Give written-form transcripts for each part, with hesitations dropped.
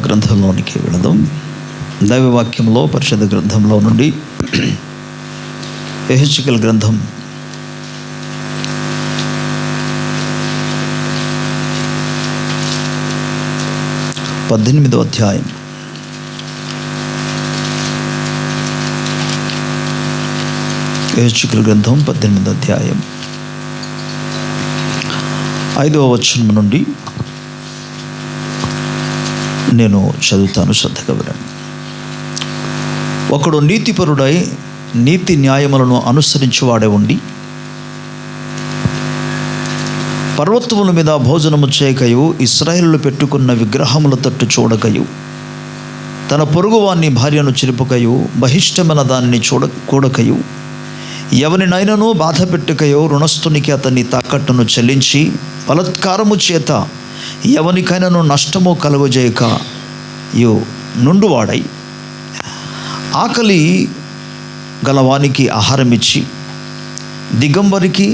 గ్రంథంలోనికి వెళదాం. దైవవాక్యంలో పరిశుద్ధ గ్రంథంలో నుండి యెహెజ్కేలు గ్రంథం 18వ అధ్యాయం. యెహెజ్కేలు గ్రంథం 18వ అధ్యాయం 5వ వచనం నుండి నేను చదువుతాను, శ్రద్ధగా వినండి. ఒకడు నీతిపరుడై నీతి న్యాయములను అనుసరించువాడే ఉండి పర్వతముల మీద భోజనము చేయకయు ఇశ్రాయేలు పెట్టుకున్న విగ్రహముల తట్టు చూడకయు తన పొరుగువాని భార్యను చిలుపకయు బహిష్టమైన దానిని కూడకయు ఎవరినైనాను బాధ పెట్టుకయో రుణస్థునికి అతన్ని తాకట్టును చెల్లించి బలత్కారము చేత ఎవరికైనాను నష్టము కలుగజేయక నుండువాడై ఆకలి గలవానికి ఆహారమిచ్చి దిగంబరికి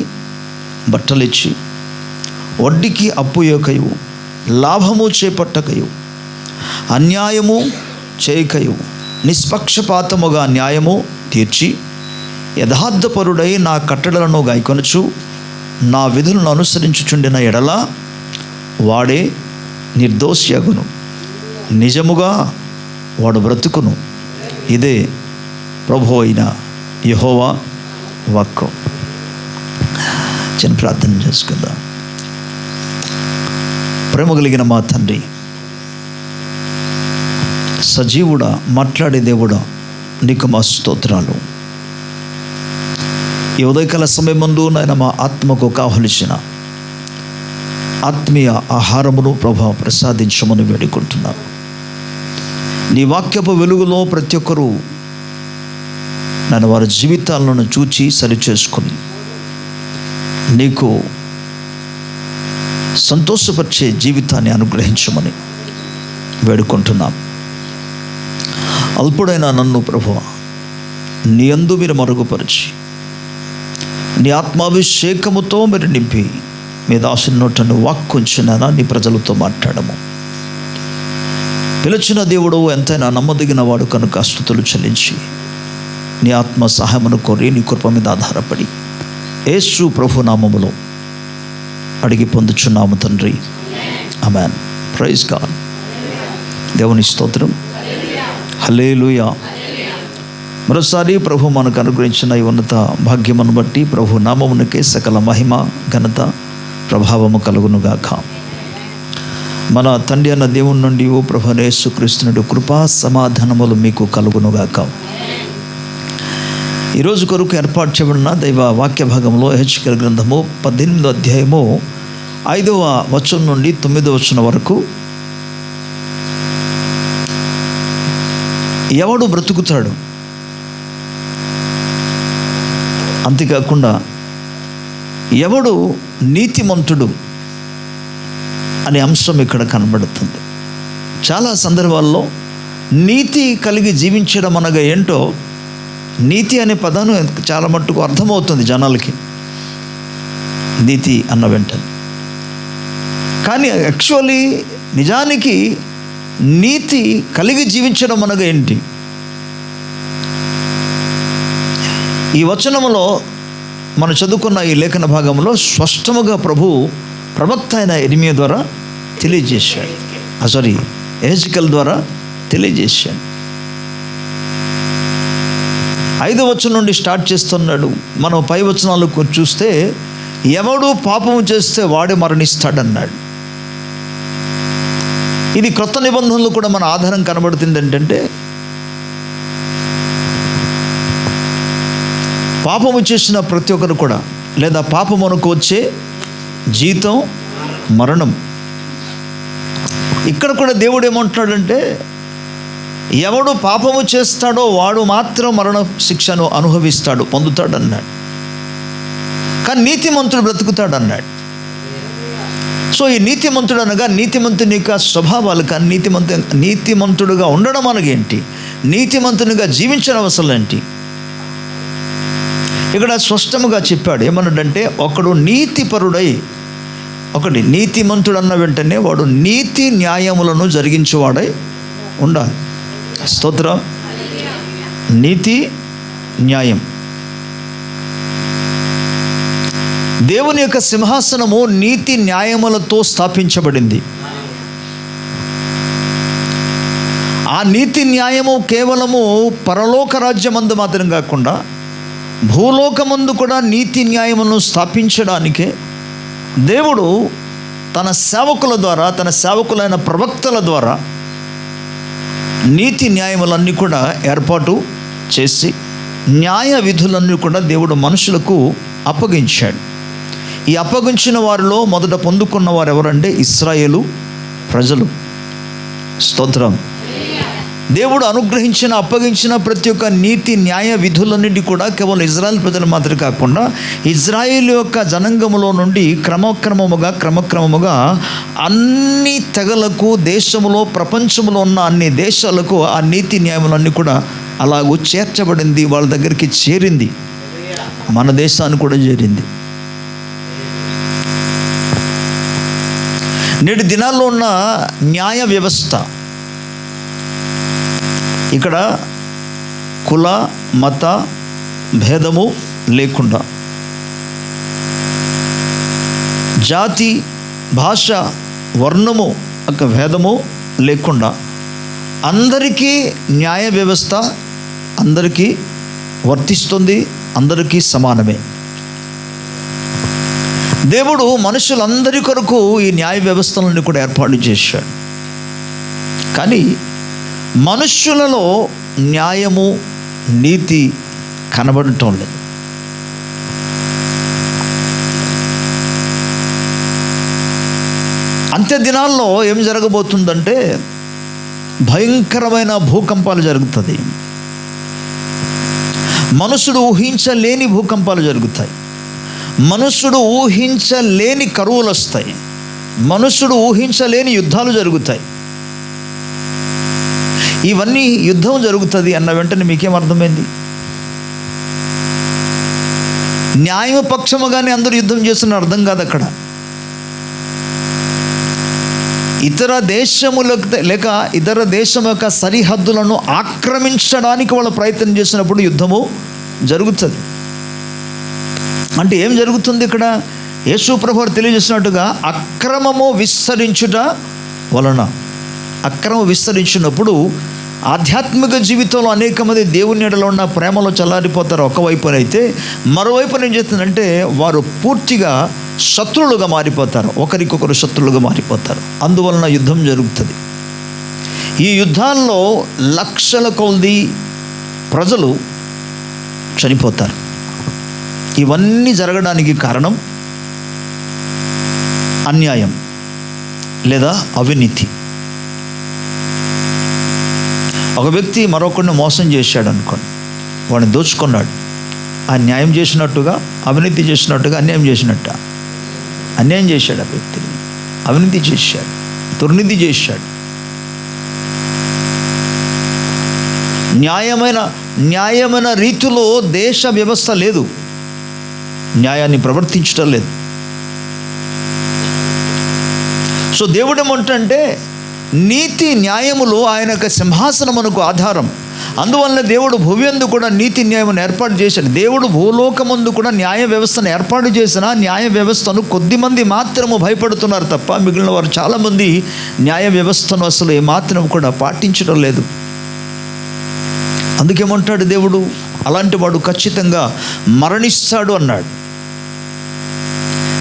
బట్టలిచ్చి వడ్డీకి అప్పు యొక్కయు లాభము చేపట్టకయు అన్యాయము చేయకయు నిష్పక్షపాతముగా న్యాయము తీర్చి యథార్థపరుడై నా కట్టడలను గైకొనుచు నా విధులను అనుసరించుచుండిన ఎడల వాడే నిర్దోషియగును, నిజముగా వాడు బ్రతుకును. ఇదే ప్రభు అయిన యెహోవా వాక్కు. చిన్న ప్రార్థన చేసుకుందాం. ప్రేమ కలిగిన మా తండ్రి, సజీవుడా, మాట్లాడే దేవుడా, నీకు మా స్తోత్రాలు. ఈ ఉదయకాల సమయం ముందు నాయన మా ఆత్మకు కావలసిన ఆత్మీయ ఆహారమును ప్రభా ప్రసాదించమని వేడుకుంటున్నాను. నీ వాక్యపు వెలుగులో ప్రతి ఒక్కరూ నన్ను వారి జీవితాలను చూచి సరిచేసుకొని నీకు సంతోషపరిచే జీవితాన్ని అనుగ్రహించమని వేడుకుంటున్నాను. అల్పుడైన నన్ను ప్రభువా నీ యందు మీరు మరుగుపరిచి నీ ఆత్మాభిషేకముతో మీరు నింపి మీ దాసుని నోటను వాక్కుంచినారా నీ ప్రజలతో మాట్లాడము. పిలిచిన దేవుడు ఎంతైనా నమ్మదగిన వాడు కనుక స్తుతులు చెల్లించి నీ ఆత్మ సహాయమును కోరి నీ కృప మీద ఆధారపడి యేసు ప్రభు నామములో అడిగి పొందుచున్నాము తండ్రి, ఆమేన్. Praise God. దేవుని స్తోత్రం. హల్లెలూయా. మరోసారి ప్రభు మనకు అనుగ్రహించిన ఈ ఉన్నత భాగ్యమును బట్టి ప్రభు నామమునకే సకల మహిమ ఘనత ప్రభావము కలుగునుగాక. మన తండ్రి అన్న దేవుని నుండి ఓ ప్రభు యేసుక్రీస్తు కృపా సమాధానములు మీకు కలుగునుగాక. ఈరోజు కొరకు ఏర్పాటు చేయబడిన దైవ వాక్య భాగంలో యెహెజ్కేలు గ్రంథము 18వ అధ్యాయము 5వ వచనం నుండి 9వ వచనం వరకు ఎవడు బ్రతుకుతాడు, అంతేకాకుండా ఎవడు నీతిమంతుడు అనే అంశం ఇక్కడ కనబడుతుంది. చాలా సందర్భాల్లో నీతి కలిగి జీవించడం అనగా ఏంటో, నీతి అనే పదాన్ని చాలా మట్టుకు అర్థమవుతుంది జనాలకి, నీతి అన్న వెంటనే. కానీ యాక్చువల్లీ నిజానికి నీతి కలిగి జీవించడం అనగా ఏంటి? ఈ వచనములో మనం చదువుకున్న ఈ లేఖన భాగంలో స్పష్టముగా ప్రభు ప్రవక్త అయిన ఇర్మియా ద్వారా తెలియజేశాడు. యెహెజ్కేలు ద్వారా తెలియజేశాడు. 5వ వచనం నుండి స్టార్ట్ చేస్తున్నాడు. మనం పై వచనాలు చూస్తే ఎవడు పాపము చేస్తే వాడే మరణిస్తాడన్నాడు. ఇది క్రొత్త నిబంధనలు కూడా మన ఆధారం కనబడుతుంది. ఏంటంటే పాపము చేసిన ప్రతి ఒక్కరు కూడా, లేదా పాపమునకు వచ్చే జీతం మరణం. ఇక్కడ కూడా దేవుడు ఏమంటున్నాడంటే ఎవడు పాపము చేస్తాడో వాడు మాత్రం మరణ శిక్షను అనుభవిస్తాడు, పొందుతాడు అన్నాడు. కానీ నీతిమంతుడు బ్రతుకుతాడు అన్నాడు. సో ఈ నీతిమంతుడు అనగా నీతిమంతుని యొక్క స్వభావాలు, కానీ నీతిమంతుడుగా ఉండడం అనగేంటి, నీతిమంతునిగా జీవించిన అవసరం ఏంటి ఇక్కడ స్పష్టముగా చెప్పాడు. ఏమన్నాడంటే ఒకడు నీతిపరుడై, ఒకటి నీతిమంతుడు అన్న వెంటనే వాడు నీతి న్యాయములను జరిగించేవాడై ఉండాలి. స్తోత్రం. నీతి, న్యాయం. దేవుని యొక్క సింహాసనము నీతి న్యాయములతో స్థాపించబడింది. ఆ నీతి న్యాయము కేవలము పరలోక రాజ్యమందు మాత్రం కాకుండా భూలోకమందు కూడా నీతి న్యాయమును స్థాపించడానికే దేవుడు తన సేవకుల ద్వారా, తన సేవకులైన ప్రవక్తల ద్వారా నీతి న్యాయములన్నీ కూడా ఏర్పాటు చేసి న్యాయ విధులన్నీ కూడా దేవుడు మనుషులకు అప్పగించాడు. ఈ అప్పగించిన వారిలో మొదట పొందుకున్న వారు ఎవరంటే ఇశ్రాయేలు ప్రజలు. స్తోత్రం. దేవుడు అనుగ్రహించిన, అప్పగించిన ప్రతి ఒక్క నీతి న్యాయ విధులన్నింటి కూడా కేవలం ఇజ్రాయెల్ ప్రజలు మాత్రమే కాకుండా ఇజ్రాయేల్ యొక్క జనాంగములో నుండి క్రమక్రమముగా అన్ని తెగలకు, దేశములో, ప్రపంచంలో ఉన్న అన్ని దేశాలకు ఆ నీతి న్యాయములన్నీ కూడా అలాగూ చేర్చబడింది. వాళ్ళ దగ్గరికి చేరింది. మన దేశానికి కూడా చేరింది. నేటి దినాల్లో ఉన్న న్యాయ వ్యవస్థ, ఇక్కడ కుల మత భేదము లేకుండా, జాతి భాష వర్ణము ఒక భేదము లేకుండా అందరికీ న్యాయ వ్యవస్థ అందరికీ వర్తిస్తుంది, అందరికీ సమానమే. దేవుడు మనుషులందరి కొరకు ఈ న్యాయ వ్యవస్థలను కూడా ఏర్పాటు చేశాడు. కానీ మనుష్యులలో న్యాయము, నీతి కనబడటం లేదు. అంత్య దినాల్లో ఏం జరగబోతుందంటే భయంకరమైన భూకంపాలు జరుగుతుంది. మనుషుడు ఊహించలేని భూకంపాలు జరుగుతాయి. మనుషుడు ఊహించలేని కరువులు వస్తాయి. మనుషుడు ఊహించలేని యుద్ధాలు జరుగుతాయి. ఇవన్నీ యుద్ధం జరుగుతుంది అన్న వెంటనే మీకేం అర్థమైంది? న్యాయ పక్షముగానే అందరూ యుద్ధం చేస్తున్న అర్థం కాదు. అక్కడ ఇతర దేశములకు లేక ఇతర దేశం యొక్క సరిహద్దులను ఆక్రమించడానికి వాళ్ళు ప్రయత్నం చేసినప్పుడు యుద్ధము జరుగుతుంది. అంటే ఏం జరుగుతుంది ఇక్కడ? యేసు ప్రభువు తెలియజేసినట్టుగా అక్రమము విస్తరించుట వలన, అక్రమం విస్తరించినప్పుడు ఆధ్యాత్మిక జీవితంలో అనేక మంది దేవుని ఎడలో ఉన్న ప్రేమలో చల్లారిపోతారు ఒకవైపునైతే, మరోవైపు ఏం చేస్తుందంటే వారు పూర్తిగా శత్రువులుగా మారిపోతారు, ఒకరికొకరు శత్రువులుగా మారిపోతారు. అందువలన యుద్ధం జరుగుతుంది. ఈ యుద్ధాల్లో లక్షల కొలది ప్రజలు చనిపోతారు. ఇవన్నీ జరగడానికి కారణం అన్యాయం లేదా అవినీతి. ఒక వ్యక్తి మరొకరిని మోసం చేశాడు అనుకోండి, వాడిని దోచుకున్నాడు. ఆ న్యాయం చేసినట్టుగా, అవినీతి చేసినట్టుగా అన్యాయం చేసినట్ట. అన్యాయం చేశాడు ఆ వ్యక్తిని, అవినీతి చేశాడు, దుర్నీతి చేశాడు. న్యాయమైన రీతిలో దేశ వ్యవస్థ లేదు, న్యాయాన్ని ప్రవర్తించడం లేదు. సో దేవుడు ఏమంటే నీతి న్యాయములు ఆయన యొక్క సింహాసనమునకు ఆధారం. అందువల్ల దేవుడు భూమియందు కూడా నీతి న్యాయమును ఏర్పాటు చేశాడు. దేవుడు భూలోకమందు కూడా న్యాయ వ్యవస్థను ఏర్పాటు చేసిన న్యాయ వ్యవస్థను కొద్దిమంది మాత్రము భయపడుతున్నారు తప్ప మిగిలిన వారు చాలామంది న్యాయ వ్యవస్థను అసలు ఏమాత్రం కూడా పాటించడం లేదు. అందుకేమంటాడు దేవుడు, అలాంటి వాడు ఖచ్చితంగా మరణిస్తాడు అన్నాడు.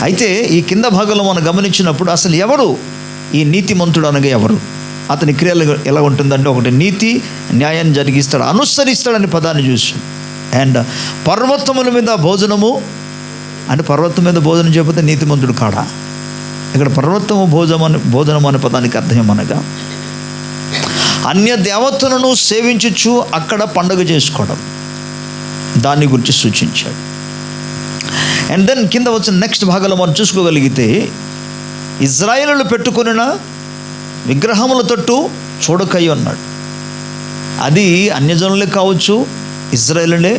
అయితే ఈ కింద భాగంలో మనం గమనించినప్పుడు అసలు ఎవరు ఈ నీతిమంతుడు అనగా ఎవరు, అతని క్రియలు ఎలా ఉంటుందంటే, ఒకటి నీతి న్యాయాన్ని జరిగిస్తాడు, అనుసరిస్తాడని పదాన్ని చూసాం. అండ్ పర్వతముల మీద భోజనము అంటే పర్వతం మీద భోజనం చేయకపోతే నీతిమంతుడు కాడా? ఇక్కడ పర్వతము భోజనం అనే పదానికి అర్థం ఏమనగా అన్య దేవతలను సేవించుచు అక్కడ పండుగ చేసుకోవడం, దాని గురించి సూచించాడు. అండ్ దెన్ కింద వచ్చిన నెక్స్ట్ భాగంలో మనం చూసుకోగలిగితే, ఇజ్రాయేలు పెట్టుకున్న విగ్రహముల తట్టు చూడకయ్యి అన్నాడు. అది అన్యజనులే కావచ్చు, ఇజ్రాయేలులే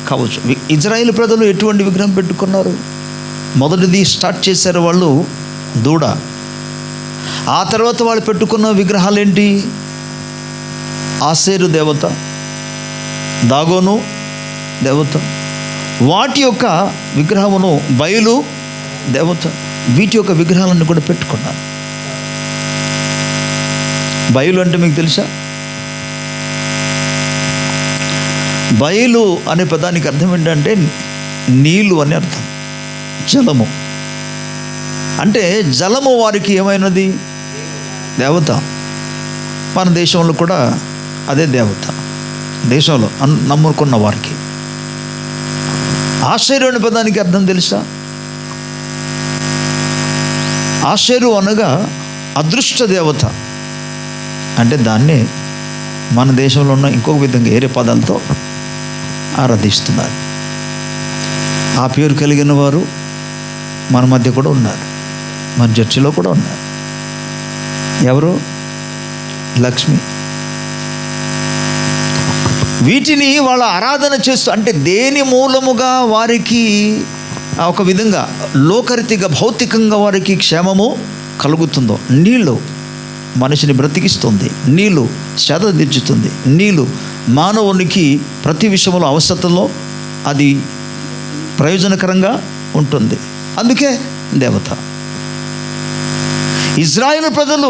కావచ్చు. ఇజ్రాయేల్ ప్రజలు ఎటువంటి విగ్రహం పెట్టుకున్నారు? మొదటిది స్టార్ట్ చేశారు వాళ్ళు దూడ. ఆ తర్వాత వాళ్ళు పెట్టుకున్న విగ్రహాలు ఏంటి? ఆసేరు దేవత, దాగోను దేవత, వాటి యొక్క విగ్రహమును బయలు దేవత, వీటి యొక్క విగ్రహాలను కూడా పెట్టుకున్నారు. బయలు అంటే మీకు తెలుసా? బయలు అనే పదానికి అర్థం ఏంటంటే నీళ్ళు అని అర్థం, జలము. అంటే జలము వారికి ఏమైనది? దేవత. మన దేశంలో కూడా అదే దేవత, దేశంలో నమ్ముకున్న వారికి. ఆషేరు అనే పదానికి అర్థం తెలుసా? ఆషేరు అనగా అదృష్ట దేవత. అంటే దాన్ని మన దేశంలో ఉన్న ఇంకొక విధంగా ఏరే పదాలతో ఆరాధిస్తున్నారు. ఆ పేరు కలిగిన వారు మన మధ్య కూడా ఉన్నారు, మన చర్చిలో కూడా ఉన్నారు. ఎవరు? లక్ష్మి. వీటిని వాళ్ళ ఆరాధన చేస్తూ, అంటే దేని మూలముగా వారికి ఒక విధంగా లోకరీతిగా భౌతికంగా వారికి క్షేమము కలుగుతుందో, నీళ్ళు మనిషిని బ్రతికిస్తుంది, నీళ్ళు సేద తీర్చుతుంది, నీళ్ళు మానవునికి ప్రతి విషయంలో అవసరతలో అది ప్రయోజనకరంగా ఉంటుంది. అందుకే దేవత. ఇజ్రాయేలు ప్రజలు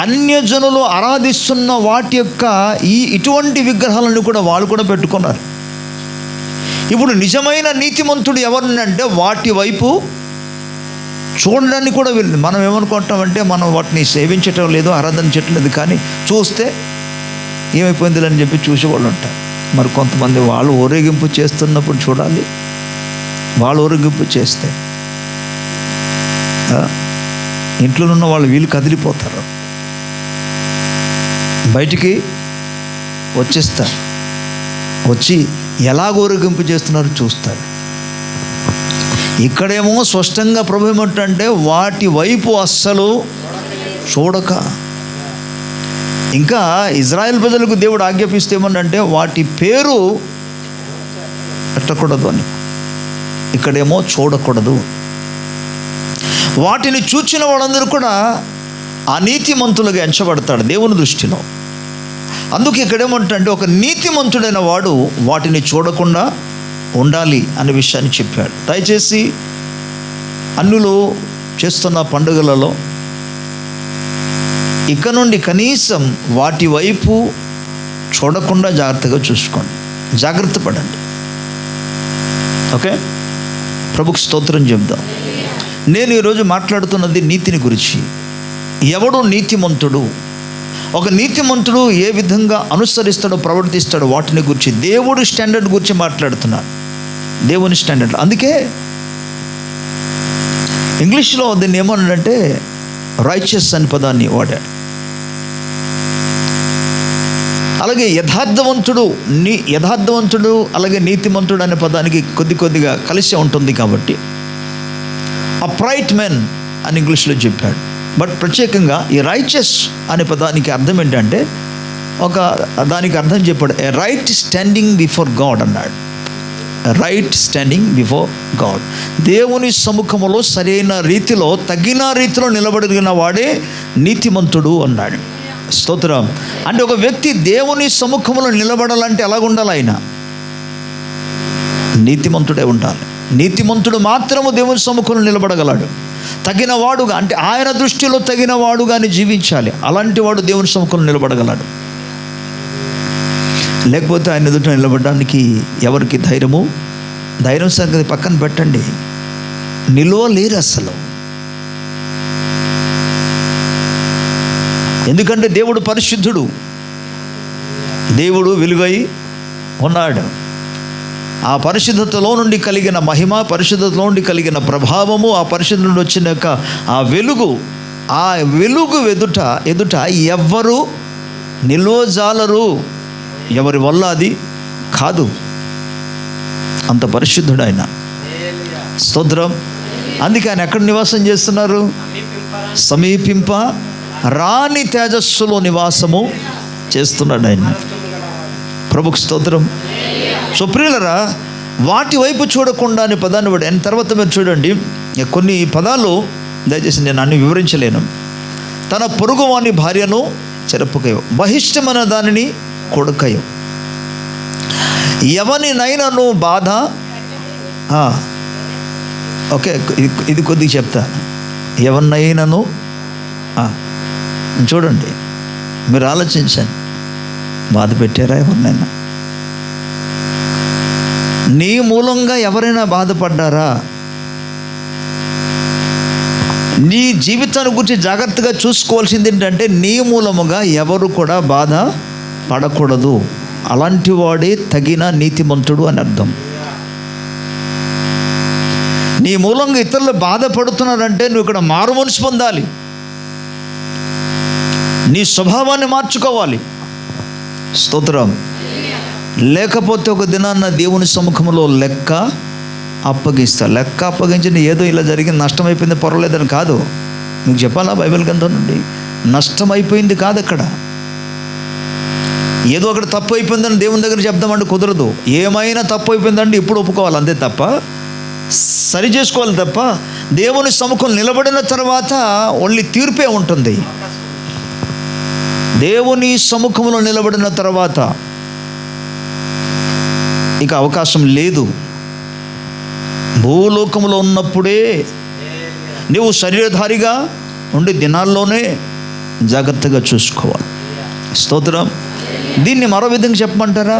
అన్యజనులు ఆరాధిస్తున్న వాటి యొక్క ఇటువంటి విగ్రహాలను కూడా వాళ్ళు కూడా పెట్టుకున్నారు. ఇప్పుడు నిజమైన నీతిమంతుడు ఎవరినంటే వాటి వైపు చూడడానికి కూడా వెళ్ళింది. మనం ఏమనుకుంటామంటే మనం వాటిని సేవించటం లేదు, ఆరాధన చేయటం లేదు, కానీ చూస్తే ఏమైపోయింది అని చెప్పి చూసేవాళ్ళు ఉంటారు. మరి కొంతమంది వాళ్ళు ఊరేగింపు చేస్తున్నప్పుడు చూడాలి. వాళ్ళు ఊరేగింపు చేస్తే ఇంట్లో ఉన్న వాళ్ళు వీళ్ళు కదిలిపోతారు, బయటికి వచ్చేస్తారు, వచ్చి ఎలా ఊరేగింపు చేస్తున్నారో చూస్తారు. ఇక్కడేమో స్పష్టంగా ప్రభు ఏమంటే వాటి వైపు అస్సలు చూడక. ఇంకా ఇజ్రాయెల్ ప్రజలకు దేవుడు ఆజ్ఞాపిస్తే ఏమన్నంటే వాటి పేరు పెట్టకూడదు అని. ఇక్కడేమో చూడకూడదు. వాటిని చూచిన వాళ్ళందరూ కూడా అనీతిమంతులుగా ఎంచబడతాడు దేవుని దృష్టిలో. అందుకే ఇక్కడేమంటే ఒక నీతిమంతుడైన వాడు వాటిని చూడకుండా ఉండాలి అనే విషయాన్ని చెప్పాడు. దయచేసి అన్యులు చేస్తున్న పండుగలలో ఇక నుండి కనీసం వాటి వైపు చూడకుండా జాగ్రత్తగా చూసుకోండి, జాగ్రత్త పడండి. ఓకే, ప్రభుకి స్తోత్రం చెప్దాం. నేను ఈరోజు మాట్లాడుతున్నది నీతిని గురించి. ఎవడు నీతిమంతుడు, ఒక నీతిమంతుడు ఏ విధంగా అనుసరిస్తాడో ప్రవర్తిస్తాడో వాటిని గురించి, దేవుడు స్టాండర్డ్ గురించి మాట్లాడుతున్నాడు, దేవుని స్టాండర్డ్. అందుకే ఇంగ్లీష్లో దీన్ని ఏమన్నాడంటే రైచియస్ అనే పదాన్ని వాడాడు. అలాగే యథార్థవంతుడు అలాగే నీతిమంతుడు అనే పదానికి కొద్దిగా కలిసి ఉంటుంది కాబట్టి అప్రైట్ మెన్ అని ఇంగ్లీష్లో చెప్పాడు. బట్ ప్రత్యేకంగా ఈ రైచియస్ అనే పదానికి అర్థం ఏంటంటే దానికి అర్థం చెప్పాడు, ఏ రైట్ స్టాండింగ్ బిఫోర్ గాడ్ అన్నాడు. రైట్ స్టాండింగ్ బిఫోర్ గాడ్, దేవుని సముఖములో సరైన రీతిలో తగిన రీతిలో నిలబడిన వాడే నీతిమంతుడు అన్నాడు. స్తోత్రం. అంటే ఒక వ్యక్తి దేవుని సముఖంలో నిలబడాలంటే ఎలాగుండాలి? ఆయన నీతిమంతుడే ఉండాలి. నీతిమంతుడు మాత్రము దేవుని సముఖంలో నిలబడగలడు. తగిన వాడుగా, అంటే ఆయన దృష్టిలో తగిన వాడుగానే జీవించాలి. అలాంటి వాడు దేవుని సముఖంలో నిలబడగలడు. లేకపోతే ఆయన ఎదుట నిలబడడానికి ఎవరికి ధైర్యం సంగతి పక్కన పెట్టండి, నిలువలేరు అసలు. ఎందుకంటే దేవుడు పరిశుద్ధుడు, దేవుడు వెలుగై ఉన్నాడు. ఆ పరిశుద్ధతలో నుండి కలిగిన మహిమ, పరిశుద్ధతలో నుండి కలిగిన ప్రభావము, ఆ పరిశుద్ధత నుండి వచ్చిన ఆ వెలుగు ఎదుట ఎవ్వరు నిల్వజాలరు, ఎవరి వల్ల అది కాదు. అంత పరిశుద్ధుడు ఆయన. స్తోత్రం. అందుకే ఆయన ఎక్కడ నివాసం చేస్తున్నారు? సమీపింప రాని తేజస్సులో నివాసము చేస్తున్నాడు ఆయన. ప్రభుకు స్తోత్రం. సో ప్రియులరా, వాటి వైపు చూడకుండా అనే పదాన్ని వాడు. అండ్ తర్వాత మీరు చూడండి, కొన్ని పదాలు దయచేసి నేను అన్ని వివరించలేను. తన పొరుగువాని భార్యను చెరపకయో, బహిష్టమైన దానిని కొడుకయో. ఎవరినైనాను బాధ, ఓకే ఇది కొద్దిగా చెప్తా. ఎవరినైనాను చూడండి, మీరు ఆలోచించండి, బాధ పెట్టారా ఎవరినైనా? నీ మూలంగా ఎవరైనా బాధపడ్డారా? నీ జీవితాన్ని గురించి జాగ్రత్తగా చూసుకోవాల్సింది ఏంటంటే, నీ మూలముగా ఎవరు కూడా బాధ పడకూడదు. అలాంటి వాడే తగిన నీతిమంతుడు అని అర్థం. నీ మూలంగా ఇతరులు బాధపడుతున్నారంటే నువ్వు ఇక్కడ మారు మనసు పొందాలి, నీ స్వభావాన్ని మార్చుకోవాలి. స్తోత్రం. లేకపోతే ఒక దినాన్న దేవుని సముఖంలో లెక్క అప్పగిస్తా. లెక్క అప్పగించిన ఏదో ఇలా జరిగింది, నష్టమైపోయింది, పర్వాలేదని కాదు. మీకు చెప్పాలా బైబిల్ గ్రంథం నుండి? నష్టమైపోయింది కాదు అక్కడ. ఏదో అక్కడ తప్పు అయిపోయిందని దేవుని దగ్గర చెప్దామంటే కుదరదు. ఏమైనా తప్పు అయిపోయిందంటే ఇప్పుడు ఒప్పుకోవాలి, అంతే తప్ప సరి చేసుకోవాలి తప్ప దేవుని సముఖం నిలబడిన తర్వాత ఓన్లీ తీర్పే ఉంటుంది. దేవుని సముఖంలో నిలబడిన తర్వాత ఇక అవకాశం లేదు. భూలోకంలో ఉన్నప్పుడే నీవు శరీరధారిగా ఉండే దినాల్లోనే జాగ్రత్తగా చూసుకోవాలి. స్తోత్రం. దీన్ని మరో విధంగా చెప్పమంటారా?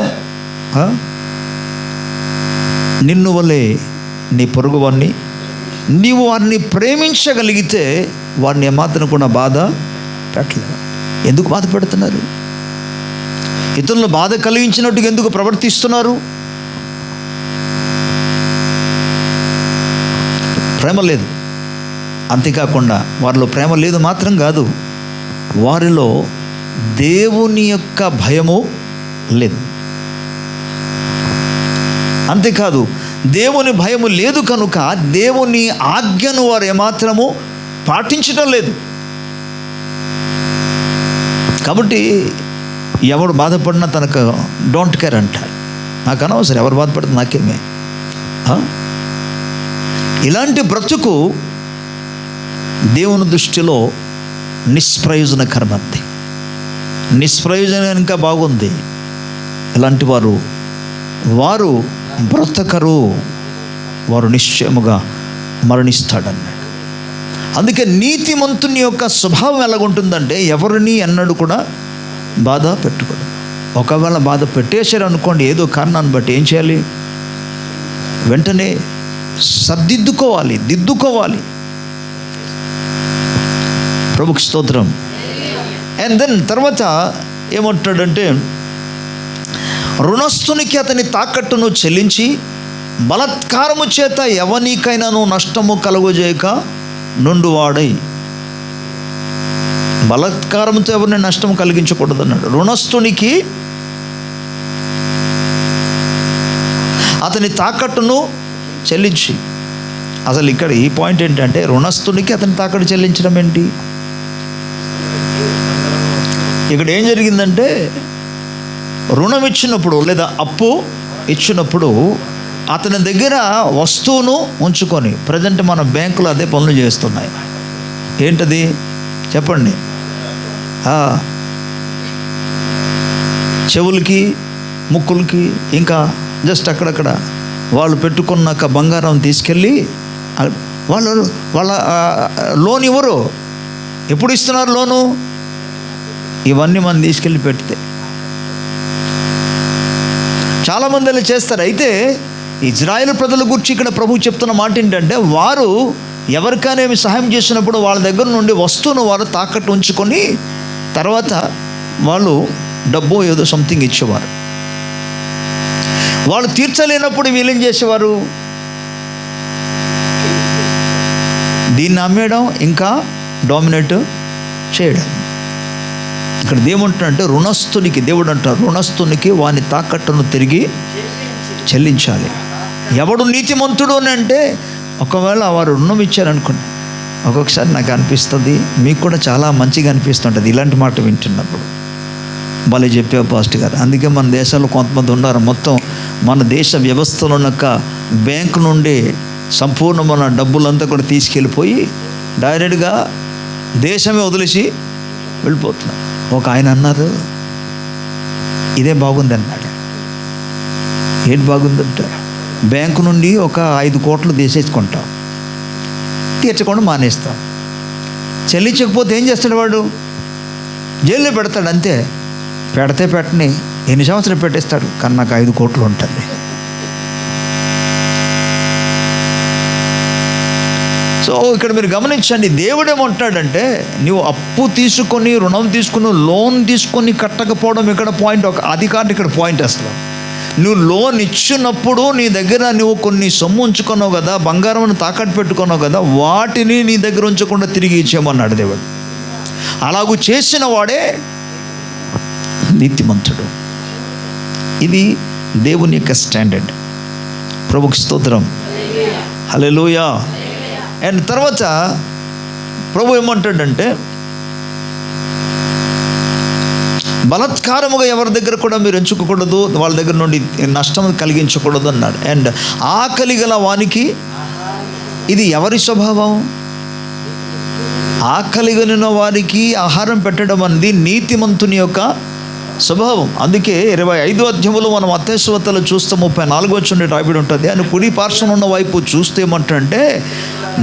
నిన్ను వలే నీ పొరుగు వారిని, నీవు వారిని ప్రేమించగలిగితే వారిని ఏమాత్రం కూడా బాధ పెట్టలేదు. ఎందుకు బాధ పెడుతున్నారు? ఇతరులను బాధ కలిగించినట్టుగా ఎందుకు ప్రవర్తిస్తున్నారు? ప్రేమ లేదు. అంతేకాకుండా వారిలో ప్రేమ లేదు మాత్రం కాదు, వారిలో దేవుని యొక్క భయము లేదు. అంతేకాదు, దేవుని భయము లేదు కనుక దేవుని ఆజ్ఞను వారు ఏమాత్రము పాటించడం లేదు. కాబట్టి ఎవరు బాధపడినా తనకు డోంట్ కేర్ అంటారు. నాకు అనవసరం, ఎవరు బాధపడితే నాకేమే. ఇలాంటి బ్రతుకు దేవుని దృష్టిలో నిష్ప్రయోజనకరమంది. నిష్ప్రయోజనం ఇంకా బాగుంది. ఇలాంటి వారు బ్రతకరు, వారు నిశ్చయముగా మరణిస్తాడన్నాడు. అందుకే నీతిమంతుని యొక్క స్వభావం ఎలాగుంటుందంటే, ఎవరిని ఎన్నడూ కూడా బాధ పెట్టుకోడు. ఒకవేళ బాధ పెట్టేశారు అనుకోండి, ఏదో కారణాన్ని బట్టి ఏం చేయాలి? వెంటనే దిద్దుకోవాలి. ప్రభుకి స్తోత్రం. అండ్ దెన్ తర్వాత ఏమంటాడంటే, రుణస్థునికి అతని తాకట్టును చెల్లించి బలత్కారము చేత ఎవనికైనాను నష్టము కలుగజేయక నుండువాడై. బలత్కారంతో ఎవరిని నష్టం కలిగించకూడదు అన్నాడు. రుణస్థునికి అతని తాకట్టును చెల్లించి. అసలు ఇక్కడ ఈ పాయింట్ ఏంటంటే, రుణస్థునికి అతని తాకట్టు చెల్లించడం ఏంటి? ఇక్కడ ఏం జరిగిందంటే, రుణం ఇచ్చినప్పుడు లేదా అప్పు ఇచ్చినప్పుడు అతని దగ్గర వస్తువును ఉంచుకొని, ప్రజెంట్ మన బ్యాంకులు అదే పనులు చేస్తున్నాయి. ఏంటది చెప్పండి? చెవులకి, ముక్కులకి, ఇంకా జస్ట్ అక్కడక్కడ వాళ్ళు పెట్టుకున్నాక బంగారం తీసుకెళ్ళి వాళ్ళ లోన్ ఇవ్వరు. ఎప్పుడు ఇస్తున్నారు లోను? ఇవన్నీ మనం తీసుకెళ్ళి పెడితే. చాలామంది అలా చేస్తారు. అయితే ఇజ్రాయేల్ ప్రజల గురించి ఇక్కడ ప్రభు చెప్తున్న మాట ఏంటంటే, వారు ఎవరికైనా సహాయం చేసినప్పుడు వాళ్ళ దగ్గర నుండి వస్తువును వారు తాకట్టు ఉంచుకొని తర్వాత వాళ్ళు డబ్బు ఏదో సంథింగ్ ఇచ్చేవారు. వాళ్ళు తీర్చలేనప్పుడు వీళ్ళేం చేసేవారు? దీన్ని అమ్మేయడం, ఇంకా డామినేట్ చేయడం. ఇక్కడ ఏమంటున్నాడంటే, రుణస్థునికి దేవుడు అంటారు, రుణస్థునికి వాని తాకట్టును తిరిగి చెల్లించాలి. ఎవడు నీతిమంతుడు అని అంటే, ఒకవేళ వారు రుణం ఇచ్చారనుకోండి, ఒక్కొక్కసారి నాకు అనిపిస్తుంది, మీకు కూడా చాలా మంచిగా అనిపిస్తుంటుంది ఇలాంటి మాట వింటున్నప్పుడు. భలే చెప్పావు పాస్టర్ గారు. అందుకే మన దేశంలో కొంతమంది ఉన్నారు, మొత్తం మన దేశ వ్యవస్థలో ఉన్న బ్యాంకు నుండి సంపూర్ణమైన డబ్బులంతా కూడా తీసుకెళ్ళిపోయి డైరెక్ట్గా దేశమే వదిలేసి వెళ్ళిపోతున్నారు. ఒక ఆయన అన్నారు, ఇదే బాగుంది అన్నాడు. ఏంటి బాగుందంట? బ్యాంకు నుండి ఒక 5 కోట్లు తీసేసుకుంటాం, తీర్చకుండా మానేస్తాం. చెల్లించకపోతే ఏం చేస్తాడు వాడు? జైల్లో పెడతాడు అంతే. పెడితే పెట్టని ఎన్ని సంవత్సరాలు పెట్టేస్తాడు, కానీ నాకు 5 కోట్లు ఉంటుంది. సో ఇక్కడ మీరు గమనించండి, దేవుడు ఏమంటాడంటే, నువ్వు అప్పు తీసుకొని, రుణం తీసుకుని, లోన్ తీసుకొని కట్టకపోవడం ఇక్కడ పాయింట్. అది కాదు ఇక్కడ పాయింట్. అసలు నువ్వు లోన్ ఇచ్చినప్పుడు నీ దగ్గర నువ్వు కొన్ని సొమ్ము ఉంచుకున్నావు కదా, బంగారం తాకట్టు పెట్టుకున్నావు కదా, వాటిని నీ దగ్గర ఉంచకుండా తిరిగి ఇచ్చేయమన్నాడు దేవుడు. అలాగూ చేసిన వాడే నీతిమంతుడు. ఇది దేవుని యొక్క స్టాండర్డ్. ప్రభుకి స్తోత్రం, హల్లెలూయా. అండ్ తర్వాత ప్రభు ఏమంటాడంటే, బలాత్కారముగా ఎవరి దగ్గర కూడా మీరు ఎంచుకోకూడదు, వాళ్ళ దగ్గర నుండి నష్టం కలిగించకూడదు అన్నాడు. అండ్ ఆకలి గల వానికి, ఇది ఎవరి స్వభావం? ఆకలి కలిగిన వారికి ఆహారం పెట్టడం అనేది నీతిమంతుని యొక్క స్వభావం. అందుకే 25వ అధ్యాయంలో మనం మత్తయి సువార్తలో చూస్తే 34వ వచనం రాయబడి ఉంటుంది. ఆయన కుడి పార్శ్వం ఉన్న వైపు చూస్తే ఏమంటారంటే,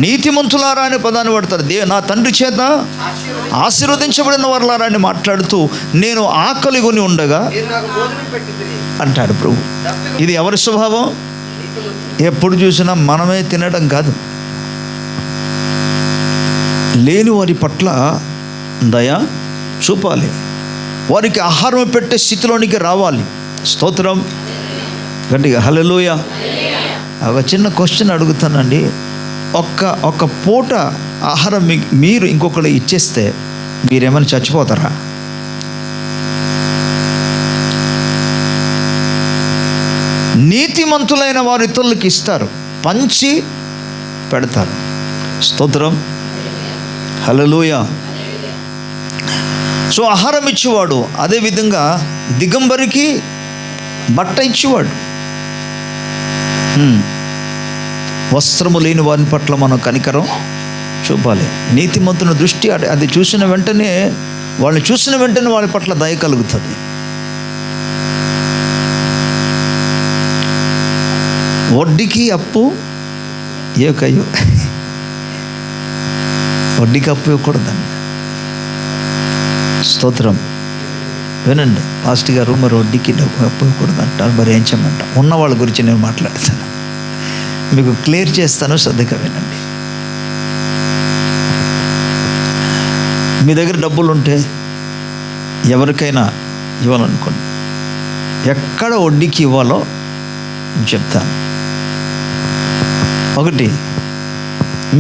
నీతిమంతులారా అనే పదాన్ని వాడతారు. నా తండ్రి చేత ఆశీర్వదించబడిన వారులారా అని మాట్లాడుతూ, నేను ఆకలి కొని ఉండగా అంటాడు ప్రభు. ఇది ఎవరి స్వభావం? ఎప్పుడు చూసినా మనమే తినడం కాదు, లేని వారి పట్ల దయ చూపాలి, వారికి ఆహారం పెట్టే స్థితిలోనికి రావాలి. స్తోత్రం, గట్టిగా హల్లెలూయా. ఒక చిన్న క్వశ్చన్ అడుగుతానండి. ఒక్క పూట ఆహారం మీరు ఇంకొకరు ఇచ్చేస్తే మీరేమైనా చచ్చిపోతారా? నీతిమంతులైన వారు ఇతరులకు ఇస్తారు, పంచి పెడతారు. స్తోత్రం, హల్లెలూయా. సో ఆహారం ఇచ్చేవాడు, అదేవిధంగా దిగంబరికి బట్ట ఇచ్చేవాడు. వస్త్రము లేని వారి పట్ల మనం కనికరం చూపాలి. నీతిమంతుని దృష్టి అది చూసిన వెంటనే, వాళ్ళని చూసిన వెంటనే వాళ్ళ పట్ల దయ కలుగుతుంది. వడ్డీకి అప్పు ఏకయ్యో, వడ్డీకి అప్పు ఇవ్వకూడదండి. స్తోత్రం, వినండి. పాస్టర్ గారు మరి వడ్డీకి అప్పు ఇవ్వకూడదు అంటారు, మరి ఏం చేయమంట? ఉన్న వాళ్ళ గురించి నేను మాట్లాడతాను, మీకు క్లియర్ చేస్తాను, శ్రద్ధగా వినండి. మీ దగ్గర డబ్బులు ఉంటే ఎవరికైనా ఇవ్వాలనుకోండి, ఎక్కడ వడ్డీకి ఇవ్వాలో చెప్తాను. ఒకటి,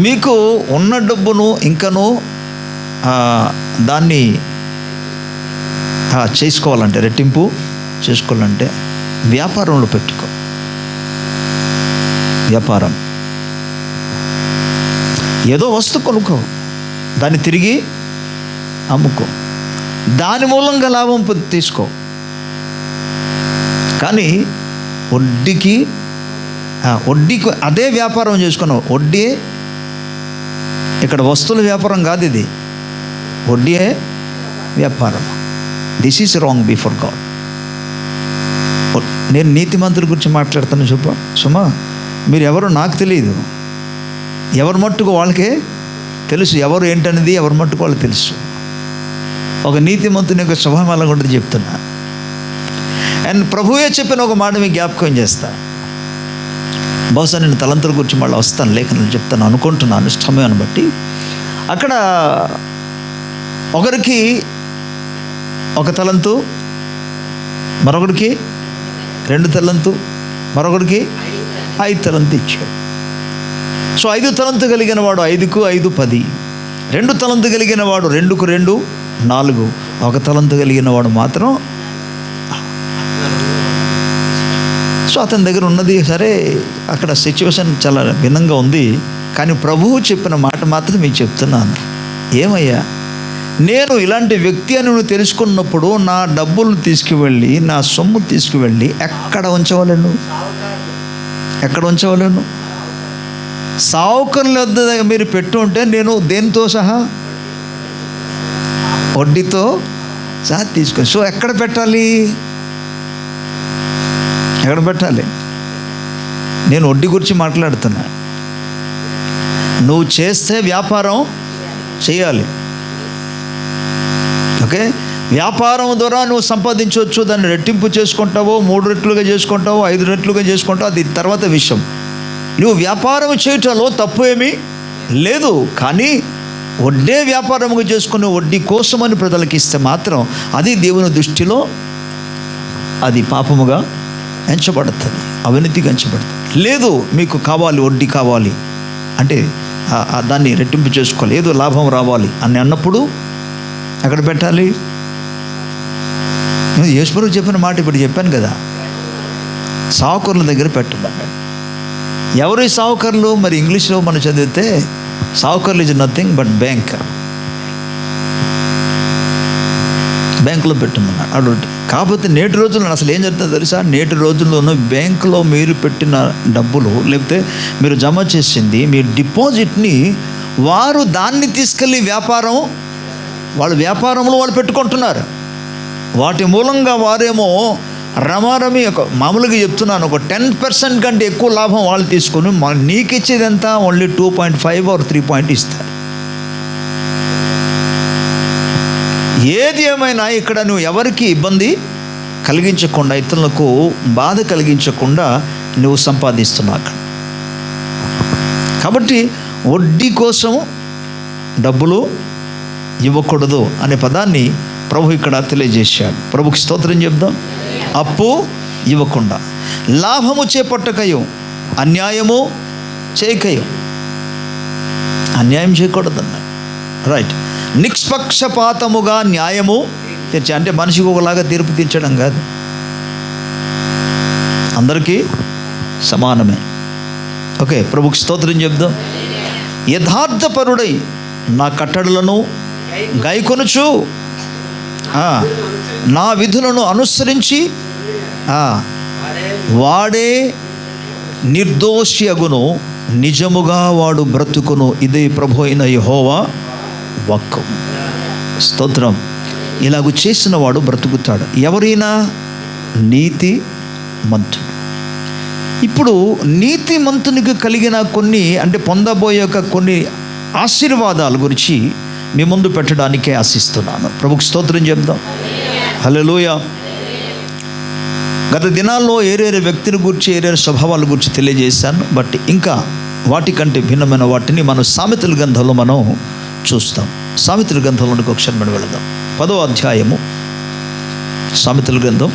మీకు ఉన్న డబ్బును ఇంకనూ దాన్ని చేసుకోవాలంటే, రెట్టింపు చేసుకోవాలంటే వ్యాపారంలో పెట్టుకో. వ్యాపారం, ఏదో వస్తువు కొనుక్కో, దాన్ని తిరిగి అమ్ముకో, దాని మూలంగా లాభం తీసుకో. కానీ వడ్డీకి అదే వ్యాపారం చేసుకున్నావు. వడ్డీ ఇక్కడ వస్తువుల వ్యాపారం కాదు, ఇది వడ్డీయే వ్యాపారం. This is wrong before God. నేను నీతిమంతుల గురించి మాట్లాడుతాను. సుమా, మీరు ఎవరో నాకు తెలియదు, ఎవరి మట్టుకు వాళ్ళకే తెలుసు, ఎవరు ఏంటనేది ఎవరి మట్టుకు వాళ్ళు తెలుసు. ఒక నీతిమంతుని యొక్క స్వభావం అలా కూడా చెప్తున్నా. అండ్ ప్రభువే చెప్పిన ఒక మాట మీకు జ్ఞాపకం చేస్తా. బహుశా నేను తలంతుల గురించి మళ్ళీ వస్తాను, లేఖనాలు చెప్తాను అనుకుంటున్నాను సమయాన్ని బట్టి. అక్కడ ఒకరికి 1 తలంతు, మరొకరికి 2 తలంతు, మరొకరికి 5 తలంతు ఇచ్చాడు. సో 5 తలంతు కలిగిన వాడు 5కు 5 10, 2 తలంతు కలిగిన వాడు 2కు 2 4, 1 తలంతు కలిగిన వాడు మాత్రం. సో అతని దగ్గర ఉన్నది సరే, అక్కడ సిచ్యువేషన్ చాలా భిన్నంగా ఉంది. కానీ ప్రభువు చెప్పిన మాట మాత్రం మీకు చెప్తున్నాను. ఏమయ్యా, నేను ఇలాంటి వ్యక్తి అని నువ్వు తెలుసుకున్నప్పుడు నా డబ్బులు తీసుకువెళ్ళి, నా సొమ్ము తీసుకువెళ్ళి ఎక్కడ ఉంచవలేను? ఎక్కడ ఉంచవలేను? సావుకర్ల వద్ద మీరు పెట్టు ఉంటే నేను దేనితో సహా, వడ్డీతో ఛార్జ్ తీసుకొని. సో ఎక్కడ పెట్టాలి? ఎక్కడ పెట్టాలి? నేను వడ్డీ గురించి మాట్లాడుతున్నా. నువ్వు చేస్తే వ్యాపారం చేయాలి. ఓకే, వ్యాపారం ద్వారా నువ్వు సంపాదించవచ్చు. దాన్ని రెట్టింపు చేసుకుంటావో, 3 రెట్లుగా చేసుకుంటావో, 5 రెట్లుగా చేసుకుంటావో, అది తర్వాత విషయం. నువ్వు వ్యాపారం చేయటంలో తప్పు ఏమీ లేదు. కానీ వడ్డే వ్యాపారముగా చేసుకుని వడ్డీ కోసమని ప్రజలకు ఇస్తే మాత్రం అది దేవుని దృష్టిలో అది పాపముగా ఎంచబడుతుంది, అవినీతిగా ఎంచబడుతుంది. లేదు, మీకు కావాలి, వడ్డీ కావాలి అంటే దాన్ని రెట్టింపు చేసుకోవాలి, ఏదో లాభం రావాలి అని అన్నప్పుడు ఎక్కడ పెట్టాలి? యేసుప్రభు చెప్పిన మాట ఇప్పుడు చెప్పాను కదా, సావుకరుల దగ్గర పెట్టమన్నాడు. ఎవరు సావుకర్లు? మరి ఇంగ్లీష్లో మనం చదివితే సావుకర్లు ఇస్ నథింగ్ బట్ బ్యాంకులో పెట్టమన్నాడు అడుగుతుంది. కాకపోతే నేటి రోజుల్లో అసలు ఏం జరుగుతుందో తెలుసా? నేటి రోజుల్లోనూ బ్యాంకులో మీరు పెట్టిన డబ్బులు, లేకపోతే మీరు జమ చేసింది, మీ డిపాజిట్ని వారు దాన్ని తీసుకెళ్ళి వాళ్ళ వ్యాపారంలో వాళ్ళు పెట్టుకుంటున్నారు. వాటి మూలంగా వారేమో రమారమి మామూలుగా చెప్తున్నాను, ఒక 10% కంటే ఎక్కువ లాభం వాళ్ళు తీసుకొని నీకు ఇచ్చేదంతా ఓన్లీ 2.5 or 3 ఇస్తారు. ఏది ఏమైనా ఇక్కడ నువ్వు ఎవరికి ఇబ్బంది కలిగించకుండా, ఇతరులకు బాధ కలిగించకుండా నువ్వు సంపాదిస్తున్నావు అక్కడ. కాబట్టి వడ్డీ కోసం డబ్బులు ఇవ్వకూడదు అనే పదాన్ని ప్రభు ఇక్కడ తెలియజేశాడు. ప్రభుకి స్తోత్రం చెప్దాం. అప్పు ఇవ్వకుండా, లాభము చేపట్టకయో, అన్యాయము చేయకయో. అన్యాయం చేయకూడదన్నాడు. రైట్. నిష్పక్షపాతముగా న్యాయము తీర్చే, అంటే మనిషికి ఒకలాగా తీర్పు తీర్చడం కాదు, అందరికీ సమానమే. ఓకే, ప్రభుకి స్తోత్రం చెప్దాం. యథార్థపరుడై నా కట్టడలను గైకొనుచు నా విధులను అనుసరించి వాడే నిర్దోషి అగును, నిజముగా వాడు బ్రతుకును. ఇదే ప్రభు అయిన యెహోవా వాక్కు. స్తోత్రం. ఇలాగూ చేసిన వాడు బ్రతుకుతాడు. ఎవరైనా నీతి మంతుడు. ఇప్పుడు నీతి మంతునికి కలిగిన కొన్ని, అంటే పొందబోయే కొన్ని ఆశీర్వాదాల గురించి మీ ముందు పెట్టడానికే ఆశిస్తున్నాను. ప్రభుకి స్తోత్రం చెప్దాం. హల్లెలూయా. గత దినాల్లో ఏరేరే వ్యక్తిని గురించి, ఏరేరే స్వభావాల గురించి తెలియజేశాను. బట్ ఇంకా వాటికంటే భిన్నమైన వాటిని మనం సామెతల గ్రంథంలో మనం చూస్తాం. సామెతల గ్రంథంలోనికి ఒకసారి మనం వెళదాం. 10వ అధ్యాయము సామెతల గ్రంథం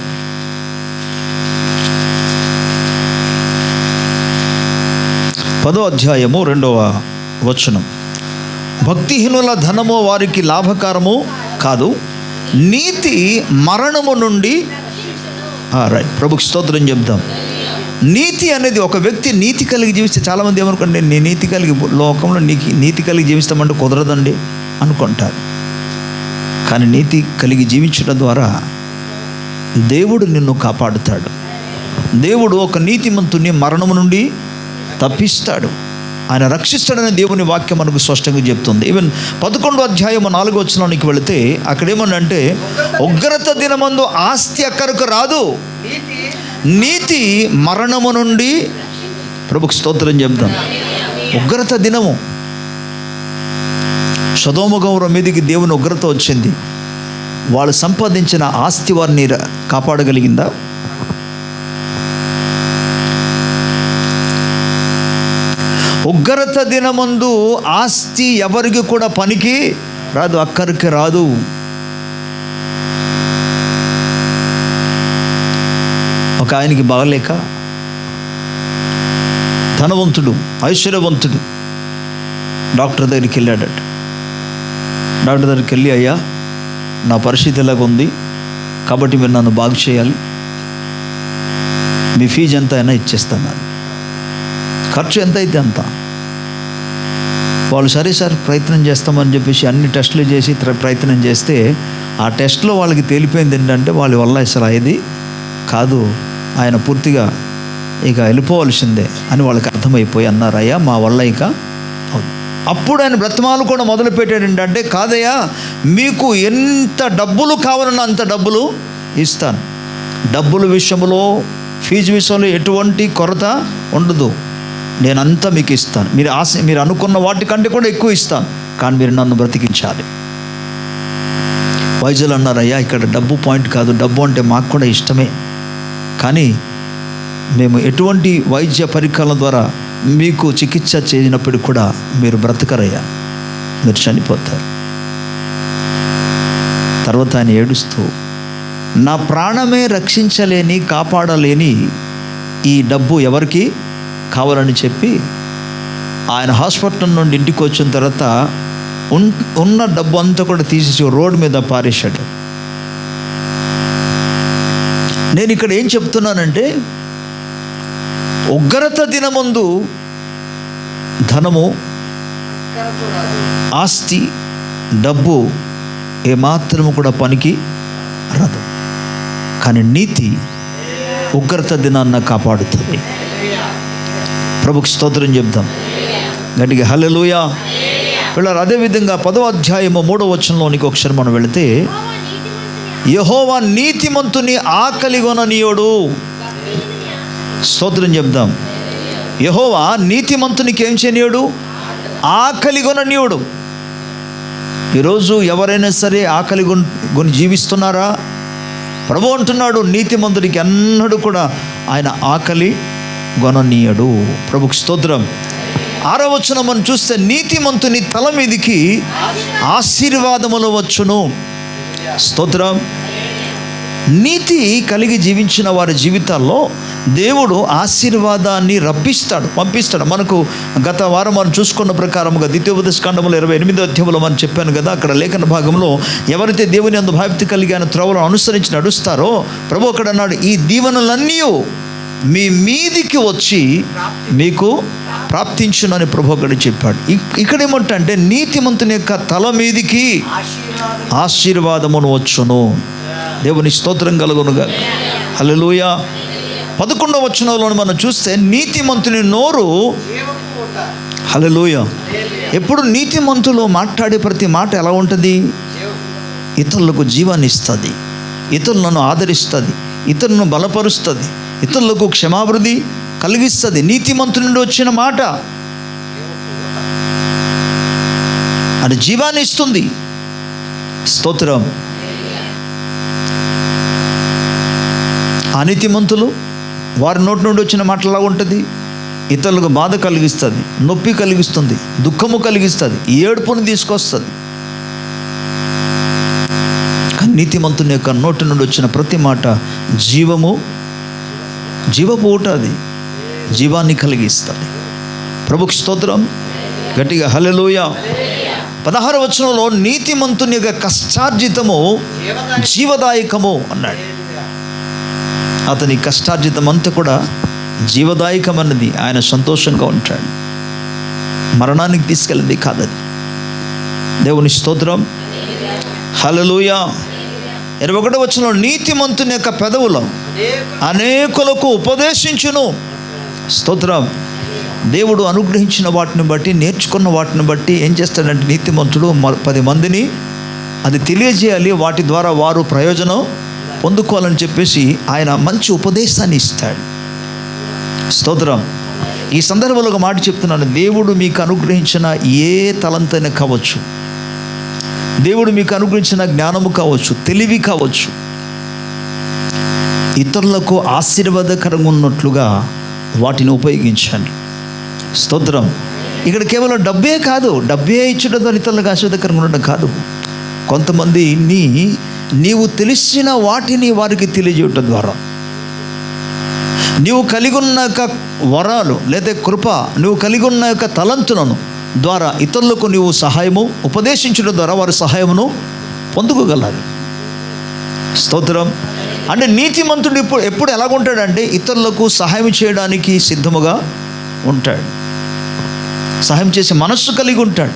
10వ అధ్యాయము 2వ వచనం. భక్తిహీనుల ధనము వారికి లాభకరము కాదు, నీతి మరణము నుండి. రైట్, ప్రభుకి స్తోత్రం చెప్దాం. నీతి అనేది, ఒక వ్యక్తి నీతి కలిగి జీవిస్తే, చాలామంది ఏమనుకోండి, నేను నీతి కలిగి లోకంలో నీతి కలిగి జీవిస్తామంటే కుదరదండి అనుకుంటారు. కానీ నీతి కలిగి జీవించడం ద్వారా దేవుడు నిన్ను కాపాడుతాడు. దేవుడు ఒక నీతిమంతుని మరణము నుండి తప్పిస్తాడు, ఆయన రక్షిస్తాడని దేవుని వాక్యం మనకు స్పష్టంగా చెప్తుంది. ఈవెన్ 11వ అధ్యాయము 4వ వచనానికి వెళితే అక్కడ ఏమన్నంటే, ఉగ్రత దినమందు ఆస్తి అక్కరకు రాదు, నీతి మరణము నుండి. ప్రభుకి స్తోత్రం చెప్దాం. ఉగ్రత దినము, సొదొమ గొమొర్రా మీదికి దేవుని ఉగ్రత వచ్చింది. వాళ్ళు సంపాదించిన ఆస్తి వారిని కాపాడగలిగిందా? ఉగ్రత దినమందు ఆస్తి ఎవరికి కూడా పనికి రాదు, అక్కడికి రాదు. ఒక ఆయనకి బాగలేక, ధనవంతుడు, ఐశ్వర్యవంతుడు, డాక్టర్ దగ్గరికి వెళ్ళాడట. డాక్టర్ దగ్గరికి వెళ్ళి, అయ్యా నా పరిస్థితి ఎలాగ ఉంది, కాబట్టి మీరు నన్ను బాగు చేయాలి, మీ ఫీజు ఎంత అయినా ఇచ్చేస్తాను, ఖర్చు ఎంత అయితే అంత. వాళ్ళు సరే సార్ ప్రయత్నం చేస్తామని చెప్పేసి అన్ని టెస్టులు చేసి ప్రయత్నం చేస్తే, ఆ టెస్ట్లో వాళ్ళకి తేలిపోయింది ఏంటంటే, వాళ్ళ వల్ల అసలు అయ్యేది కాదు, ఆయన పూర్తిగా ఇక వెళ్ళిపోవాల్సిందే అని వాళ్ళకి అర్థమైపోయి అన్నారు, అయ్యా మా వల్ల ఇక అవును. అప్పుడు ఆయన బ్రతమాలు కూడా మొదలుపెట్టాడు ఏంటంటే, కాదయ్యా, మీకు ఎంత డబ్బులు కావాలన్నా అంత డబ్బులు ఇస్తాను. డబ్బుల విషయంలో, ఫీజు విషయంలో ఎటువంటి కొరత ఉండదు. నేనంతా మీకు ఇస్తాను. మీరు అనుకున్న వాటికంటే కూడా ఎక్కువ ఇస్తాను, కానీ మీరు నన్ను బ్రతికించాలి. వైద్యులు అన్నారు, అయ్యా ఇక్కడ డబ్బు పాయింట్ కాదు, డబ్బు అంటే మాకు కూడా ఇష్టమే, కానీ మేము ఎటువంటి వైద్య పరికరాల ద్వారా మీకు చికిత్స చేసినప్పుడు కూడా మీరు బ్రతకరయ్యా, మీరు చనిపోతారు. తర్వాత ఆయన ఏడుస్తూ, నా ప్రాణమే రక్షించలేని, కాపాడలేని ఈ డబ్బు ఎవరికి కావాలని చెప్పి ఆయన హాస్పిటల్ నుండి ఇంటికి వచ్చిన తర్వాత ఉన్న డబ్బు అంతా కూడా తీసేసి రోడ్డు మీద పారేశాడు. నేను ఇక్కడ ఏం చెప్తున్నానంటే, ఉగ్రత దినమందు ధనము, ఆస్తి, డబ్బు ఏమాత్రము కూడా పనికి రాదు, కానీ నీతి ఉగ్రత దినాన్న కాపాడుతుంది. ప్రభుకి స్తోత్రం చెప్దాం గట్టిగా, హల్లెలూయా. పిల్లలు, అదేవిధంగా 10వ అధ్యాయము 3వ వచనంలోనికి ఒకసారి మనం వెళితే, యెహోవా నీతిమంతుని ఆకలిగొననీయుడు. స్తోత్రం చెప్దాం. యెహోవా నీతిమంతునికి ఏం చేయనీయుడు? ఆకలిగొననీయుడు. ఈరోజు ఎవరైనా సరే ఆకలిగొని జీవిస్తున్నారా? ప్రభు అంటున్నాడు, నీతిమంతుడికి అన్నడు కూడా ఆయన ఆకలి గొననీయడు. ప్రభుకి స్తోత్రం. 6వ వచనం మనం చూస్తే, నీతిమంతుని తల మీదికి ఆశీర్వాదములు వచ్చును. స్తోత్రం. నీతి కలిగి జీవించిన వారి జీవితాల్లో దేవుడు ఆశీర్వాదాన్ని పంపిస్తాడు. మనకు గత వారం మనం చూసుకున్న ప్రకారముగా ద్వితీయోపదేశకాండములో 28వ అధ్యాయంలో మనం చెప్పాను కదా, అక్కడ లేఖన భాగంలో ఎవరైతే దేవుని యందు భయభక్తి కలిగి ఆయన త్రోవలను అనుసరించి నడుస్తారో, ప్రభు అక్కడ అన్నాడు, ఈ దీవెనలన్నీ మీ మీదికి వచ్చి మీకు ప్రాప్తించునని ప్రభు అక్కడ చెప్పాడు. ఇక్కడ ఏమంటే, నీతిమంతుని యొక్క తల మీదికి ఆశీర్వాదమును వచ్చును. దేవుని స్తోత్రం కలుగునుగా. హల్లెలూయా. 11వ వచనంలో మనం చూస్తే, నీతిమంతుని నోరు, హల్లెలూయా, ఎప్పుడు నీతిమంతులు మాట్లాడే ప్రతి మాట ఎలా ఉంటుంది? ఇతరులకు జీవాన్ని ఇస్తుంది, ఇతరులను ఆదరిస్తుంది, ఇతరులను బలపరుస్తుంది, ఇతరులకు క్షమాభివృద్ధి కలిగిస్తుంది. నీతిమంతుని నుండి వచ్చిన మాట అది జీవాన్ని ఇస్తుంది. స్తోత్రం. అనీతిమంతులు, వారి నోటి నుండి వచ్చిన మాటలా ఉంటుంది, ఇతరులకు బాధ కలిగిస్తుంది, నొప్పి కలిగిస్తుంది, దుఃఖము కలిగిస్తుంది, ఏడుపుని తీసుకొస్తుంది. కానీ నీతిమంతుని యొక్క నోటి నుండి వచ్చిన ప్రతి మాట జీవపు ఊట, అది జీవాన్ని కలిగిస్తుంది. ప్రభుకి స్తోత్రం గట్టిగా, హల్లెలూయా. 16వ వచనంలో, నీతిమంతుని యొక్క కష్టార్జితము జీవదాయకము అన్నాడు. అతని కష్టార్జితం అంతా కూడా జీవదాయకమన్నది. ఆయన సంతోషంగా ఉంటాడు, మరణానికి తీసుకెళ్ళింది కాదది. దేవుని స్తోత్రం, హల్లెలూయా. 21వ వచనంలో, నీతిమంతుని యొక్క పెదవులు అనేకులకు ఉపదేశించును. స్తోత్రం. దేవుడు అనుగ్రహించిన వాటిని బట్టి, నేర్చుకున్న వాటిని బట్టి ఏం చేస్తాడంటే, నీతిమంతుడు 10 మందిని అది తెలియజేయాలి, వాటి ద్వారా వారు ప్రయోజనం పొందుకోవాలని చెప్పేసి ఆయన మంచి ఉపదేశాన్ని ఇస్తాడు. స్తోత్రం. ఈ సందర్భంలో ఒక మాట చెప్తున్నాను, దేవుడు మీకు అనుగ్రహించిన ఏ తలంతైనా కావచ్చు, దేవుడు మీకు అనుగ్రహించిన జ్ఞానము కావచ్చు, తెలివి కావచ్చు, ఇతరులకు ఆశీర్వాదకరంగా ఉన్నట్లుగా వాటిని ఉపయోగించండి. స్తోత్రం. ఇక్కడ కేవలం డబ్బే కాదు, డబ్బే ఇచ్చడంతో ఇతరులకు ఆశీర్వాదకరంగా ఉండడం కాదు. కొంతమంది నీవు తెలిసిన వాటిని వారికి తెలియజేయటం ద్వారా, నీవు కలిగి ఉన్న యొక్క వరాలు లేదా కృప, నువ్వు కలిగి ఉన్న యొక్క తలంతులను ద్వారా ఇతరులకు నీవు సహాయము ఉపదేశించడం ద్వారా వారి సహాయమును పొందుకోగలరు. స్తోత్రం. అంటే నీతిమంతుడు ఎప్పుడు ఎలాగుంటాడంటే, ఇతరులకు సహాయం చేయడానికి సిద్ధముగా ఉంటాడు, సహాయం చేసే మనస్సు కలిగి ఉంటాడు.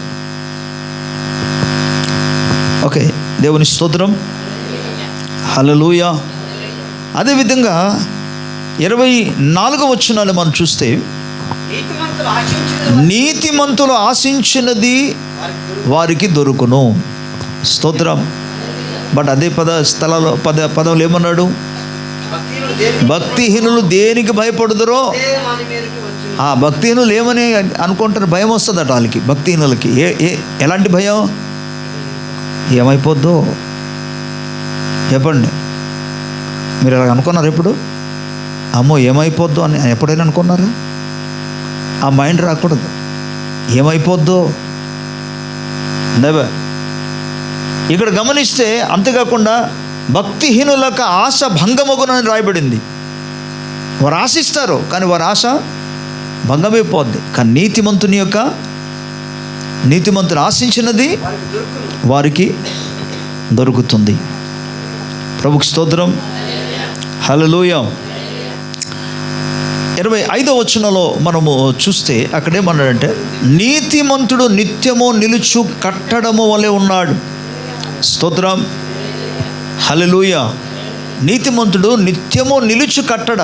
ఓకే, దేవుని స్తోత్రం, హల్లెలూయా. అదేవిధంగా 24వ వచనాలు మనం చూస్తే, నీతిమంతులు ఆశించినది వారికి దొరుకును. స్తోత్రం. బట్ అదే పదవులు ఏమన్నాడు? భక్తిహీనులు దేనికి భయపడుదరో ఆ భక్తిహీనులు ఏమని అనుకుంటారు? భయం వస్తుందట వాళ్ళకి, భక్తిహీనులకి. ఎలాంటి భయం? ఏమైపోద్దో చెప్పండి. మీరు అలా అనుకున్నారు ఎప్పుడు? అమ్మో ఏమైపోద్దో అని ఎప్పుడైనా అనుకున్నారా? ఆ మైండ్ రాకూడదు. ఏమైపోద్దో నెవర్. ఇక్కడ గమనిస్తే అంతేకాకుండా భక్తిహీనులకు ఆశ భంగమగునని రాయబడింది. వారు ఆశిస్తారు కానీ వారి ఆశ భంగమైపోద్ది. కానీ నీతిమంతుని ఆశించినది వారికి దొరుకుతుంది. ప్రభుకి స్తోత్రం. హల్లెలూయా. 25వ వచనంలో మనము చూస్తే అక్కడేమన్నాడంటే, నీతిమంతుడు నిత్యము నిలుచు కట్టడము వలె ఉన్నాడు. స్తోత్రం. హల్లెలూయా. నీతిమంతుడు నిత్యము నిలుచు కట్టడ.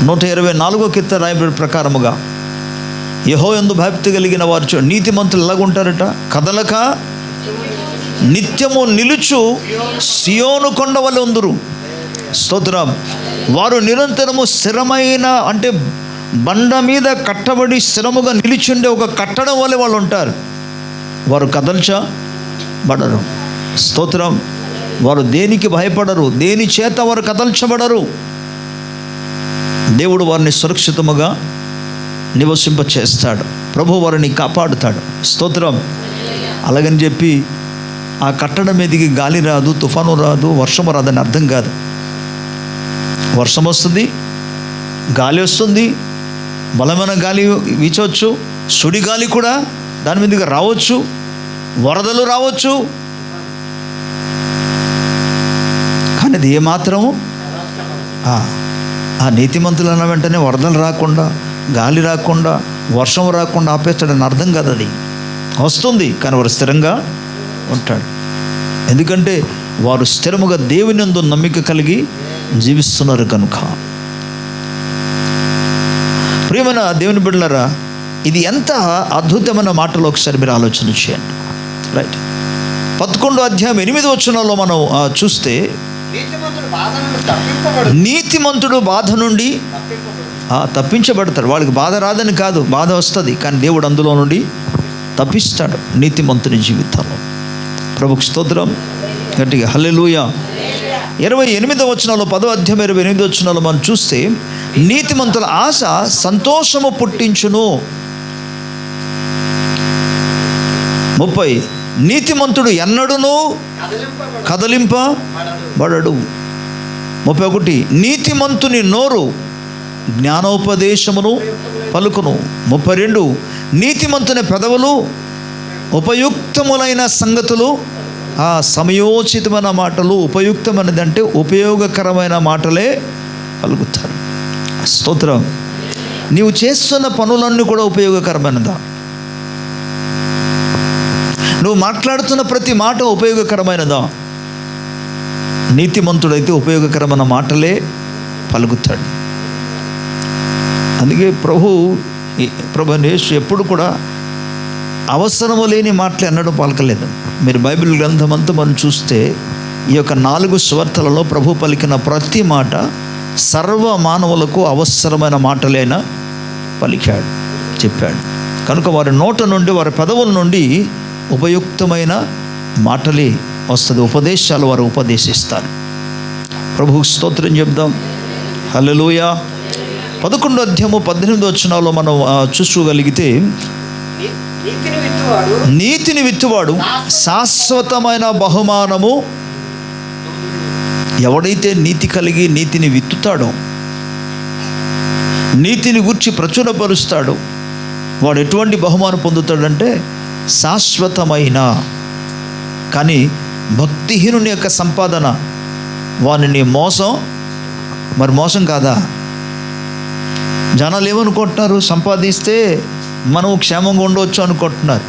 124వ కీర్తన రాయబడిన ప్రకారముగా యెహోవాయందు భక్తి కలిగిన వారు నీతిమంతులు ఎలాగుంటారట? కదలక నిత్యము నిలుచు సియోను కొండ వలె ఉందురు. స్తోత్రం. వారు నిరంతరము స్థిరమైన, అంటే బండ మీద కట్టబడి స్థిరముగా నిలిచుండే ఒక కట్టడం వల్ల వాళ్ళు ఉంటారు. వారు కదల్చబడరు. స్తోత్రం. వారు దేనికి భయపడరు, దేని చేత వారు కదల్చబడరు. దేవుడు వారిని సురక్షితముగా నివసింప చేస్తాడు. ప్రభు వారిని కాపాడుతాడు. స్తోత్రం. అలాగని చెప్పి ఆ కట్టడం మీదకి గాలి రాదు, తుఫాను రాదు, వర్షము రాదని అర్థం కాదు. వర్షం వస్తుంది, గాలి వస్తుంది, బలమైన గాలి వీచవచ్చు, సుడిగాలి కూడా దాని మీదకి రావచ్చు, వరదలు రావచ్చు. కానీ అది ఏమాత్రము ఆ నీతిమంతులు అన్న వెంటనే వరదలు రాకుండా, గాలి రాకుండా, వర్షం రాకుండా ఆపేస్తాడని అర్థం కాదు. అది వస్తుంది కానీ వారు స్థిరంగా ఉంటాడు. ఎందుకంటే వారు స్థిరముగా దేవుని యందు నమ్మిక కలిగి జీవిస్తున్నారు కనుక. ప్రియమైన దేవుని బిడ్డలారా, ఇది ఎంత అద్భుతమైన మాటలు ఒకసారి మీరు ఆలోచన చేయండి. రైట్. 11వ అధ్యాయం 8వ వచనంలో మనం చూస్తే, నీతిమంతుడు బాధ నుండి తప్పించబడతాడు. వాళ్ళకి బాధ రాదని కాదు, బాధ వస్తుంది కానీ దేవుడు అందులో నుండి తప్పిస్తాడు నీతిమంతుని జీవితంలో. ప్రభుకి స్తోత్రం. గట్టిగా హల్లెలూయా. 28వ వచనంలో 10వ అధ్యాయం 28వ వచనంలో మనం చూస్తే, నీతిమంతుల ఆశ సంతోషము పుట్టించును. 30, నీతిమంతుడు ఎన్నడును కదలింపబడడు. 31, నీతిమంతుని నోరు జ్ఞానోపదేశమును పలుకును. 32, నీతిమంతుని పెదవులు ఉపయుక్తములైన సంగతులు, సమయోచితమైన మాటలు, ఉపయుక్తమైనది అంటే ఉపయోగకరమైన మాటలే పలుకుతారు. స్తోత్రం. నీవు చేస్తున్న పనులన్నీ కూడా ఉపయోగకరమైనదా? నువ్వు మాట్లాడుతున్న ప్రతి మాట ఉపయోగకరమైనదా? నీతిమంతుడైతే ఉపయోగకరమైన మాటలే పలుకుతాడు. అందుకే ప్రభు యేసు ఎప్పుడు కూడా అవసరము లేని మాటలు ఎన్నడూ పలకలేదు. మీరు బైబిల్ గ్రంథం అంతా మనం చూస్తే ఈ యొక్క 4 సువార్తలలో ప్రభు పలికిన ప్రతి మాట సర్వ మానవులకు అవసరమైన మాటలైనా పలికాడు, చెప్పాడు. కనుక వారి నోట నుండి, వారి పెదవుల నుండి ఉపయుక్తమైన మాటలే వస్తుంది. ఉపదేశాలు వారు ఉపదేశిస్తారు. ప్రభువుకి స్తోత్రం చెప్దాం. హల్లెలూయా. 11వ అధ్యాయము 18వ వచనంలో మనం చూసుకోగలిగితే, నీతిని విత్తువాడు శాశ్వతమైన బహుమానము. ఎవడైతే నీతి కలిగి నీతిని విత్తుతాడో, నీతిని గురించి ప్రచురపరుస్తాడో, వాడు ఎటువంటి బహుమానం పొందుతాడంటే శాశ్వతమైన. కానీ భక్తిహీనుని యొక్క సంపాదన వానిని మోసం కాదా? జనాలు ఏమనుకుంటున్నారు? సంపాదిస్తే మనం క్షేమంగా ఉండవచ్చు అనుకుంటున్నారు.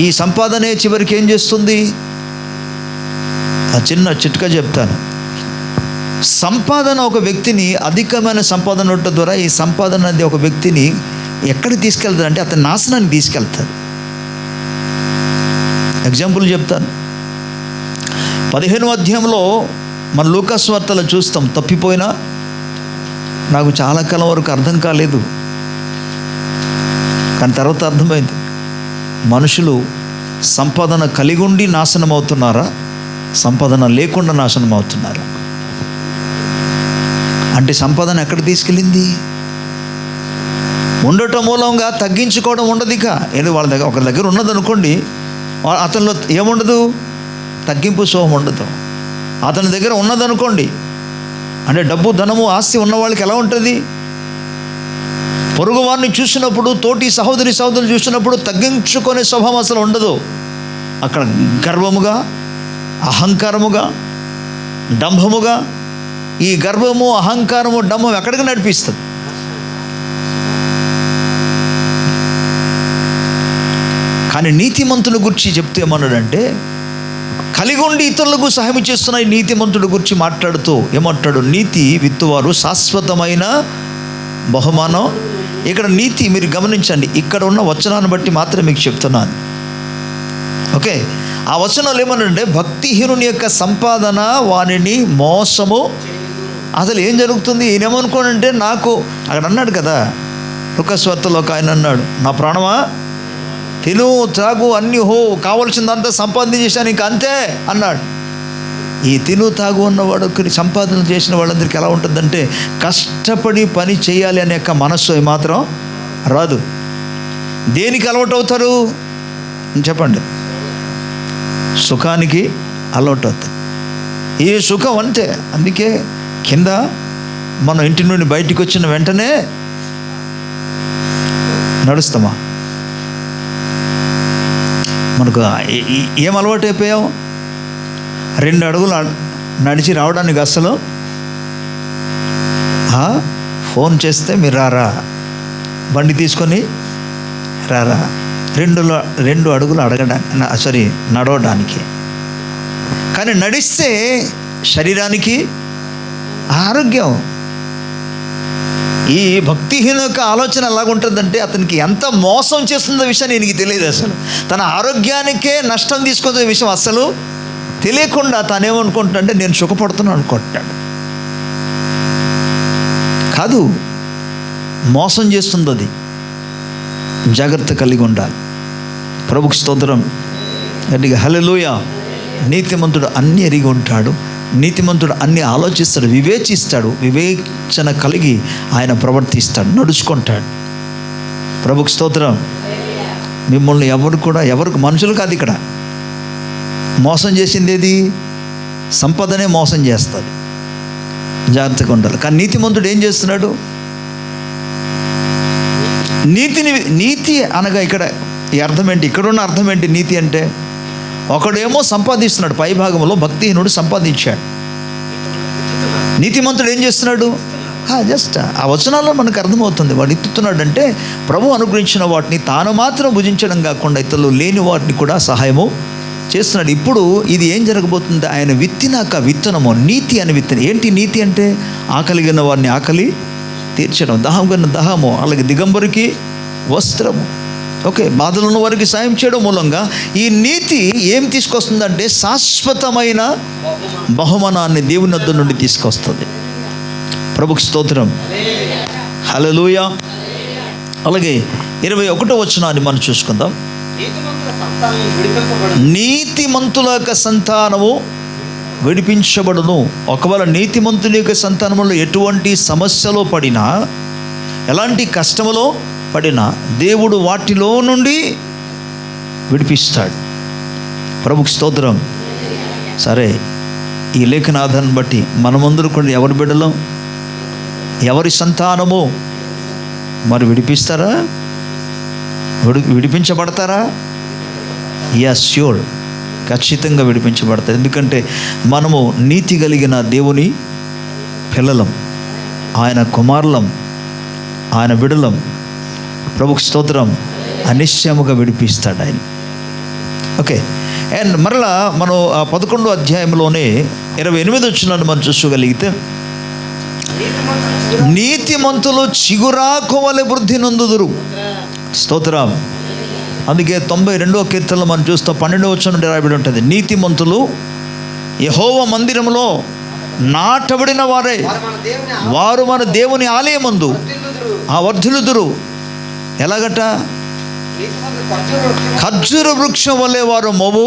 ఈ సంపాదనే చివరికి ఏం చేస్తుంది? ఆ చిన్న చిట్కా చెప్తాను. సంపాదన ఒక వ్యక్తిని, అధికమైన సంపాదన ఉండటం ద్వారా ఈ సంపాదన అనేది ఒక వ్యక్తిని ఎక్కడికి తీసుకెళ్తుంది అంటే అతని నాశనానికి తీసుకెళ్తారు. ఎగ్జాంపుల్ చెప్తాను. 15వ అధ్యాయంలో మన లూకాసు వార్తలో చూస్తాం. తప్పిపోయినా నాకు చాలా కాలం వరకు అర్థం కాలేదు, కానీ తర్వాత అర్థమైంది. మనుషులు సంపాదన కలిగి ఉండి నాశనం అవుతున్నారా, సంపాదన లేకుండా నాశనం అవుతున్నారా? అంటే సంపాదన ఎక్కడ తీసుకెళ్ళింది? ఉండటం మూలంగా తగ్గించుకోవడం ఉండదు. ఇక ఏదో వాళ్ళ దగ్గర ఒక దగ్గర ఉన్నదనుకోండి, అతనిలో ఏముండదు, తగ్గింపు సోహం ఉండదు. అతని దగ్గర ఉన్నదనుకోండి, అంటే డబ్బు, ధనము, ఆస్తి ఉన్న వాళ్ళకి ఎలా ఉంటుంది? పొరుగు వారిని చూసినప్పుడు, తోటి సహోదరులు చూసినప్పుడు తగ్గించుకునే స్వభావం అసలు ఉండదు. అక్కడ గర్వముగా, అహంకారముగా, డంభముగా, ఈ గర్వము, అహంకారము, డంభం ఎక్కడికి నడిపిస్తుంది? కానీ నీతిమంతుని గురించి చెప్తూ ఏమన్నాడంటే, కలిగి ఉండి ఇతరులకు సహాయం చేస్తున్న ఈ నీతిమంతుడి గురించి మాట్లాడుతూ ఏమంటాడు? నీతి విత్తువారు శాశ్వతమైన బహుమానం. ఇక్కడ నీతి మీరు గమనించండి, ఇక్కడ ఉన్న వచనాన్ని బట్టి మాత్రం మీకు చెప్తున్నాను. ఓకే, ఆ వచనాలు ఏమన్నాడంటే, భక్తిహీనుని యొక్క సంపాదన వానిని మోసము. అసలు ఏం జరుగుతుంది? ఈయన ఏమనుకోనంటే, నాకు అక్కడ అన్నాడు కదా లూకాసు వార్తలో ఒక ఆయన అన్నాడు, నా ప్రాణమా తిను త్రాగు అన్ని కావలసిందంతా సంపాదించేశాను ఇంక అంతే అన్నాడు. ఈ తిను తాగు ఉన్నవాడు సంపాదన చేసిన వాళ్ళందరికీ ఎలా ఉంటుందంటే, కష్టపడి పని చేయాలి అనే యొక్క మనస్సు మాత్రం రాదు. దేనికి అలవాటు అవుతారు చెప్పండి? సుఖానికి అలవాటు అవుతారు. ఈ సుఖం అంతే. అందుకే కింద మనం ఇంటి నుండి బయటికి వచ్చిన వెంటనే నడుస్తామా? మనకు ఏం అలవాటు అయిపోయాం? 2 అడుగులు నడిచి రావడానికి అసలు ఫోన్ చేస్తే మీరు రారా, బండి తీసుకొని రారా, 2 అడుగులు అడగడానికి నడవడానికి. కానీ నడిస్తే శరీరానికి ఆరోగ్యం. ఈ భక్తిహీన యొక్క ఆలోచన ఎలాగుంటుందంటే, అతనికి ఎంత మోసం చేస్తుందో విషయాన్ని ఈయనకి తెలియదు. అసలు తన ఆరోగ్యానికే నష్టం తీసుకొచ్చే విషయం అసలు తెలియకుండా తానేమనుకుంటాడంటే, నేను సుఖపడుతున్నాను అనుకుంటాడు. కాదు, మోసం చేస్తుంది అది. జాగ్రత్త కలిగి ఉండాలి. ప్రభుకి స్తోత్రం. గట్టిగా హల్లెలూయా. నీతిమంతుడు అన్ని ఎరిగి ఉంటాడు, నీతిమంతుడు అన్ని ఆలోచిస్తాడు, వివేచిస్తాడు, వివేచన కలిగి ఆయన ప్రవర్తిస్తాడు, నడుచుకుంటాడు. ప్రభుకి స్తోత్రం. మిమ్మల్ని ఎవరికి మనుషులు కాదు ఇక్కడ మోసం చేసింది ఏది? సంపదనే మోసం చేస్తుంది. జాగ్రత్తగా ఉండాలి. కానీ నీతిమంతుడు ఏం చేస్తున్నాడు? నీతి అనగా ఇక్కడ ఈ అర్థం ఏంటి? ఇక్కడున్న అర్థం ఏంటి? నీతి అంటే ఒకడేమో సంపాదిస్తున్నాడు, పై భాగంలో భక్తిహీనుడు సంపాదించాడు. నీతిమంతుడు ఏం చేస్తున్నాడు? జస్ట్ ఆ వచనాల్లో మనకు అర్థమవుతుంది. వాడు ఎత్తుతున్నాడంటే ప్రభు అనుగ్రహించిన వాటిని తాను మాత్రం భుజించడం కాకుండా ఇతరులు లేని వాటిని కూడా సహాయము చేస్తున్నాడు. ఇప్పుడు ఇది ఏం జరగబోతుంది? ఆయన విత్తినాక విత్తనము, నీతి అని విత్తనం. ఏంటి నీతి అంటే? ఆకలిగిన వారిని ఆకలి తీర్చడం, దాహం కన్నా దాహము, అలాగే దిగంబరికి వస్త్రము. ఓకే, బాధలు ఉన్న వారికి సాయం చేయడం మూలంగా ఈ నీతి ఏం తీసుకొస్తుందంటే, శాశ్వతమైన బహుమానాన్ని దేవుని వద్ద నుండి తీసుకొస్తుంది. ప్రభుకి స్తోత్రం. హల్లెలూయా. అలాగే 21వ వచనాన్ని మనం చూసుకుందాం. నీతిమంతుల యొక్క సంతానము విడిపించబడును. ఒకవేళ నీతిమంతుని యొక్క సంతానంలో ఎటువంటి సమస్యలో పడినా, ఎలాంటి కష్టములో పడినా దేవుడు వాటిలో నుండి విడిపిస్తాడు. ప్రభుకి స్తోత్రం. సరే, ఈ లేఖనాధాన్ని బట్టి మనమందరూ కూడా ఎవరి బిడ్డలం, ఎవరి సంతానము మరి విడిపిస్తారా? విడిపించబడతారా? యస్, ష్యూర్, ఖచ్చితంగా విడిపించబడతారు. ఎందుకంటే మనము నీతి కలిగిన దేవుని పిల్లలం, ఆయన కుమారులం, ఆయన బిడ్డలం. ప్రభుకి స్తోత్రం. అనిశ్చయముగా విడిపిస్తాడు ఆయన. ఓకే, అండ్ మరలా మనం 11వ అధ్యాయంలోనే 28 వచనాన్ని మనం చూసుకోగలిగితే, నీతిమంతులు చిగురాకు వలె వృద్ధి నొందుదురు. స్తోత్రం. అందుకే 92వ కీర్తనలో మనం చూస్తాం, 12వ వచనం నుండి రాయబడి ఉంటుంది, నీతిమంతులు యెహోవా మందిరములో నాటబడిన వారే, వారు మన దేవుని ఆలయమందు వర్ధిల్లుదురు. ఎలాగట? ఖర్జూర వృక్షం వలె వారు మొవ్వు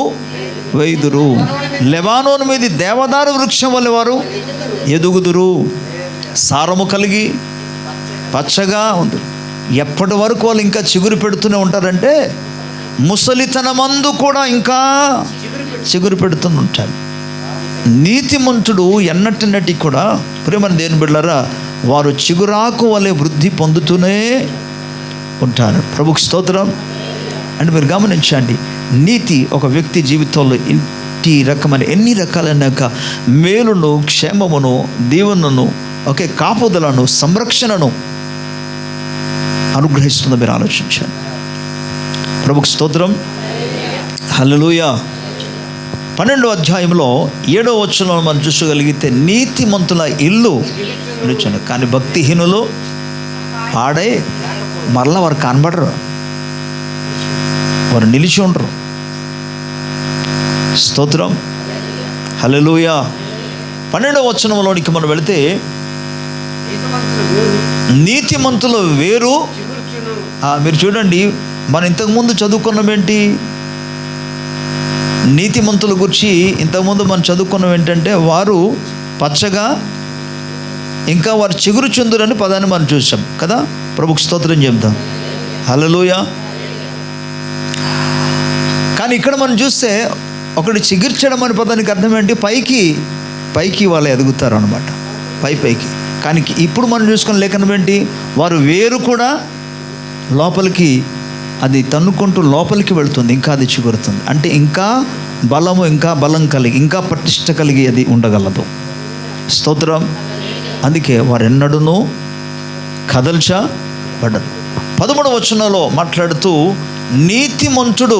వేయుదురు. లెబానోను మీద దేవదారు వృక్షం వలె వారు ఎదుగుదురు. సారము కలిగి పచ్చగా ఉంటుంది. ఎప్పటి వరకు వాళ్ళు ఇంకా చిగురు పెడుతూనే ఉంటారంటే ముసలితనమందు కూడా ఇంకా చిగురు పెడుతూ ఉంటారు. నీతిమంతుడు ఎన్నటిన్నటి కూడా ప్రేమను దేని బిడ్డలారా, వారు చిగురాకు వలె వృద్ధి పొందుతూనే ఉంటారు. ప్రభుకి స్తోత్రం. అంటే మీరు గమనించండి, నీతి ఒక వ్యక్తి జీవితంలో ఎన్ని రకాలైన మేలును, క్షేమమును, దీవెనను, కాపుదలను, సంరక్షణను అనుగ్రహిస్తుందో మీరు ఆలోచించండి. ప్రభుకి స్తోత్రం. హల్లెలూయా. 12వ అధ్యాయంలో 7వ వచనంలో మనం చూసుకోగలిగితే, నీతిమంతుల ఇల్లు నిలుచును, కానీ భక్తిహీనులు పాడై మరలా వారు కనబడరు, వారు నిలిచి ఉండరు. స్తోత్రం. హల్లెలూయా. 12వ వచనంలోనికి మనం వెళితే, నీతిమంతుల వేరు. మీరు చూడండి, మనం ఇంతకుముందు చదువుకున్నాం ఏంటి? నీతిమంతుల గురించి ఇంతకుముందు మనం చదువుకున్నాం ఏంటంటే, వారు పచ్చగా ఇంకా వారు చిగురు చుందురని పదాన్ని మనం చూసాం కదా. ప్రభుకు స్తోత్రం చెప్దాం. హల్లెలూయా. కానీ ఇక్కడ మనం చూస్తే ఒకటి చిగుర్చడం అనే పదానికి అర్థం ఏంటి? పైకి వాళ్ళు ఎదుగుతారు అనమాట, పైకి. కానీ ఇప్పుడు మనం చూసుకున్న లేఖనం ఏంటి? వారు వేరు కూడా లోపలికి అది తన్నుకుంటూ లోపలికి వెళుతుంది, ఇంకా అది చిగురుతుంది. అంటే ఇంకా బలం కలిగి, ఇంకా పటిష్ట కలిగి అది ఉండగలదు. స్తోత్రం. అందుకే వారెన్నడూనూ కదల్చబడరు. 13వ వచనంలో మాట్లాడుతూ, నీతిమంతుడు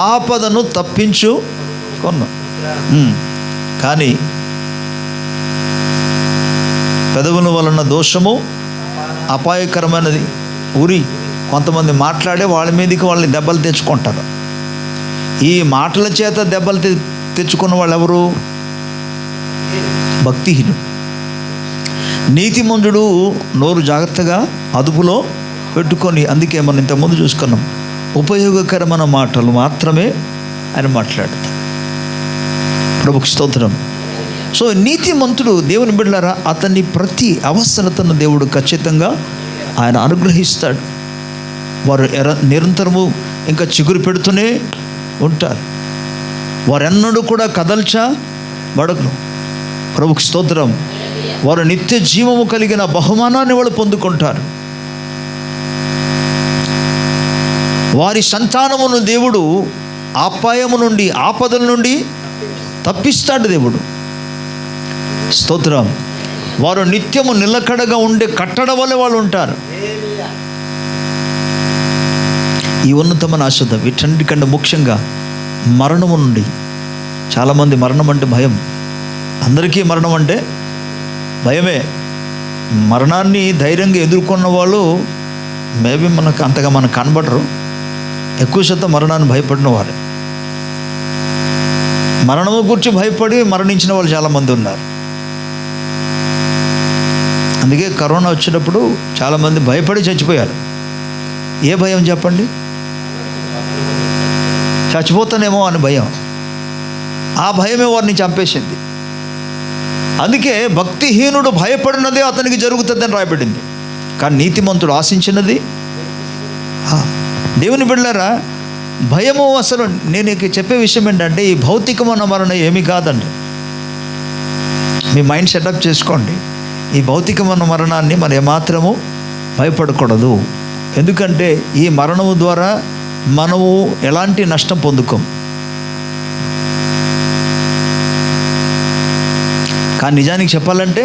ఆపదను తప్పించుకొను, కానీ పెదవుల వలన దోషము అపాయకరమైనది. కొంతమంది మాట్లాడే వాళ్ళ మీదకి వాళ్ళని దెబ్బలు తెచ్చుకుంటారు. ఈ మాటల చేత దెబ్బలు తెచ్చుకున్న వాళ్ళు ఎవరు? భక్తిహీనుడు. నీతిమంతుడు నోరు జాగ్రత్తగా అదుపులో పెట్టుకొని, అందుకే మనం ఇంతకుముందు చూసుకున్నాం, ఉపయోగకరమైన మాటలు మాత్రమే ఆయన మాట్లాడతారు. ప్రభుకి స్తోత్రం. సో నీతిమంతుడు దేవుని బిడ్డలారా, అతన్ని ప్రతి అవసరతను దేవుడు ఖచ్చితంగా ఆయన అనుగ్రహిస్తాడు. వారు నిరంతరము ఇంకా చిగురు పెడుతూనే ఉంటారు. వారెన్నడూ కూడా కదల్చబడరు. ప్రభుకి స్తోత్రం. వారు నిత్య జీవము కలిగిన బహుమానాన్ని వాళ్ళు పొందుకుంటారు. వారి సంతానమును దేవుడు అపాయము నుండి, ఆపదల నుండి తప్పిస్తాడు దేవుడు. స్తోత్రం. వారు నిత్యము నిలకడగా ఉండే కట్టడ వలె వాళ్ళు ఉంటారు. ఈ ఉన్నతమైన ఆశ వీటన్నిటికంటే ముఖ్యంగా మరణము నుండి. చాలామంది మరణం అంటే భయం. అందరికీ మరణం అంటే భయమే. మరణాన్ని ధైర్యంగా ఎదుర్కొన్న వాళ్ళు మేబీ అంతగా మనకు కనబడరు. ఎక్కువ శాతం మరణాన్ని భయపడిన వారే. మరణము గురించి భయపడి మరణించిన వాళ్ళు చాలామంది ఉన్నారు. అందుకే కరోనా వచ్చినప్పుడు చాలామంది భయపడి చచ్చిపోయారు. ఏ భయం చెప్పండి? చచ్చిపోతానేమో అని భయం. ఆ భయమే వారిని చంపేసింది. అందుకే భక్తిహీనుడు భయపడినదే అతనికి జరుగుతుందని రాయబడింది. కానీ నీతిమంతుడు ఆశించినది. దేవుని బిడ్డలారా, భయము అసలు నేను చెప్పే విషయం ఏంటంటే, ఈ భౌతికమైన మరణం ఏమీ కాదండి. మీ మైండ్ సెటప్ చేసుకోండి. ఈ భౌతికమైన మరణాన్ని మనం ఏమాత్రము భయపడకూడదు. ఎందుకంటే ఈ మరణము ద్వారా మనము ఎలాంటి నష్టం పొందుకోం. కానీ నిజానికి చెప్పాలంటే,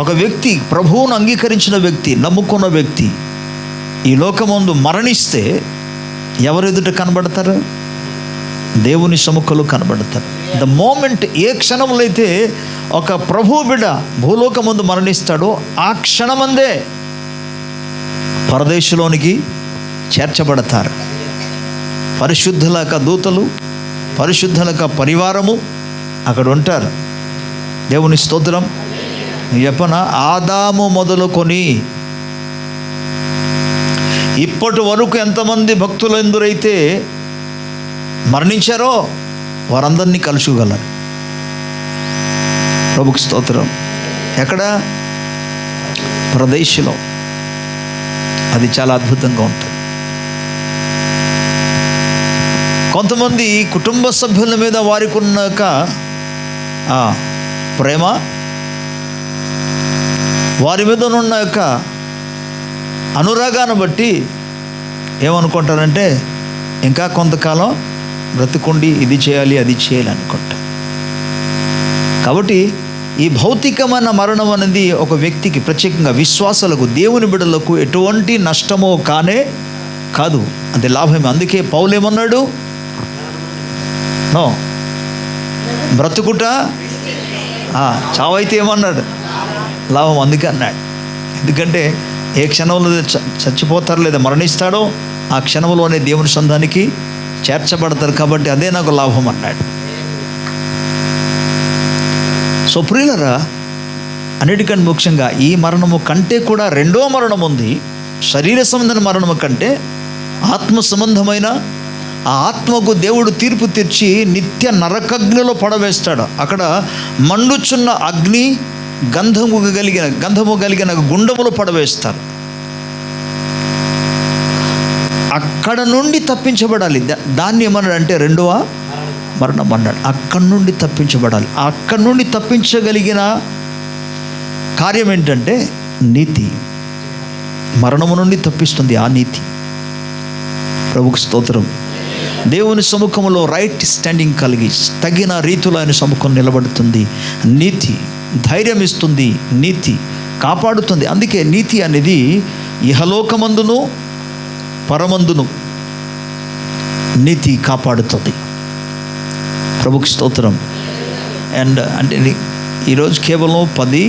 ఒక వ్యక్తి ప్రభువును అంగీకరించిన వ్యక్తి, నమ్ముకున్న వ్యక్తి ఈ లోకమందు మరణిస్తే ఎవరు ఎదుట కనబడతారు? దేవుని సముఖంలో కనబడతారు. ద మోమెంట్, ఏ క్షణంలో అయితే ఒక ప్రభు బిడ్డ భూలోకమందు మరణిస్తాడో ఆ క్షణమందే పరదేశంలోనికి చేర్చబడతారు. పరిశుద్ధులక దూతలు, పరిశుద్ధులక పరివారము అక్కడ ఉంటారు. దేవుని స్తోత్రం. చెప్పన, ఆదాము మొదలుకొని ఇప్పటి వరకు ఎంతమంది భక్తులందరైతే మరణించారో వారందరినీ కలుసుకోగలరు. ప్రభుకి స్తోత్రం. ఎక్కడ? ప్రదేశంలో. అది చాలా అద్భుతంగా ఉంటుంది. కొంతమంది కుటుంబ సభ్యుల మీద వారికి ఉన్నాక ప్రేమ, వారి మీద ఉన్న యొక్క అనురాగాన్ని బట్టి ఏమనుకుంటారంటే ఇంకా కొంతకాలం బ్రతికుండి ఇది చేయాలి అది చేయాలి అనుకుంటారు. కాబట్టి ఈ భౌతికమైన మరణం అనేది ఒక వ్యక్తికి, ప్రత్యేకంగా విశ్వాసాలకు, దేవుని బిడ్డలకు ఎటువంటి నష్టమో కానే కాదు, అది లాభమే. అందుకే పౌలు ఏమన్నాడు? నో, బ్రతుకుట చావైతే ఏమన్నాడు? లాభం. అందుకే అన్నాడు. ఎందుకంటే ఏ క్షణంలో చచ్చిపోతారో లేదా మరణిస్తాడో ఆ క్షణంలోనే దేవుని సంధానికి చేర్చబడతారు. కాబట్టి అదే నాకు లాభం అన్నాడు. సో ప్రియులరా, అన్నిటికంటే ముఖ్యంగా ఈ మరణము కంటే కూడా రెండో మరణం ఉంది. శరీర సంబంధమైన మరణము కంటే ఆత్మ సంబంధమైన ఆ ఆత్మకు దేవుడు తీర్పు తీర్చి నిత్య నరకగ్నిలో పడవేస్తాడు. అక్కడ మండుచున్న అగ్ని, గంధము కలిగిన గుండములు పడవేస్తారు. అక్కడ నుండి తప్పించబడాలి. దాన్ని ఏమన్నాడు అంటే రెండవ మరణం అన్నాడు. అక్కడి నుండి తప్పించబడాలి. అక్కడి నుండి తప్పించగలిగిన కార్యం ఏంటంటే నీతి. మరణము నుండి తప్పిస్తుంది ఆ నీతి. ప్రభుకు స్తోత్రం. దేవుని సముఖంలో రైట్ స్టాండింగ్ కలిగి తగిన రీతిలో ఆయన సముఖం నిలబడుతుంది. నీతి ధైర్యం ఇస్తుంది, నీతి కాపాడుతుంది. అందుకే నీతి అనేది ఇహలోకమందును పరమందును నీతి కాపాడుతుంది. ప్రభుకు స్తోత్రం. అండ్ అంటే ఈరోజు కేవలం 10,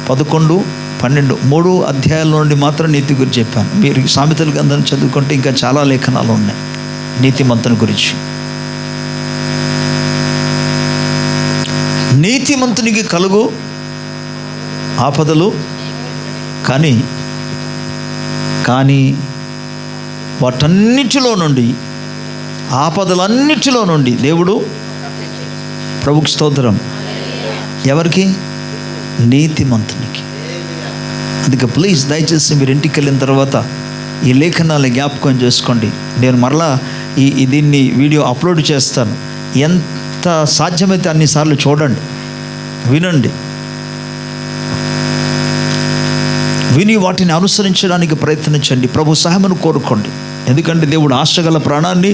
11, 12 3 అధ్యాయాల నుండి మాత్రం నీతి గురించి చెప్పాను. మీరు సామెతల గ్రంథం చదువుకుంటే ఇంకా చాలా లేఖనాలు ఉన్నాయి నీతిమంతుని గురించి. నీతిమంతునికి కలుగు ఆపదలు కానీ వాటన్నిటిలో నుండి, ఆపదలన్నిటిలో నుండి దేవుడు, ప్రభుకు స్తోత్రం, ఎవరికి? నీతిమంతునికి. అందుకే ప్లీజ్ దయచేసి మీరు ఇంటికి వెళ్ళిన తర్వాత ఈ లేఖనాలు జ్ఞాపకం చేసుకోండి. నేను మరలా దీన్ని వీడియో అప్లోడ్ చేస్తాను. ఎంత సాధ్యమైతే అన్నిసార్లు చూడండి, వినండి, విని వాటిని అనుసరించడానికి ప్రయత్నించండి. ప్రభు సహాయమును కోరుకోండి. ఎందుకంటే దేవుడు ఆశగల ప్రాణాన్ని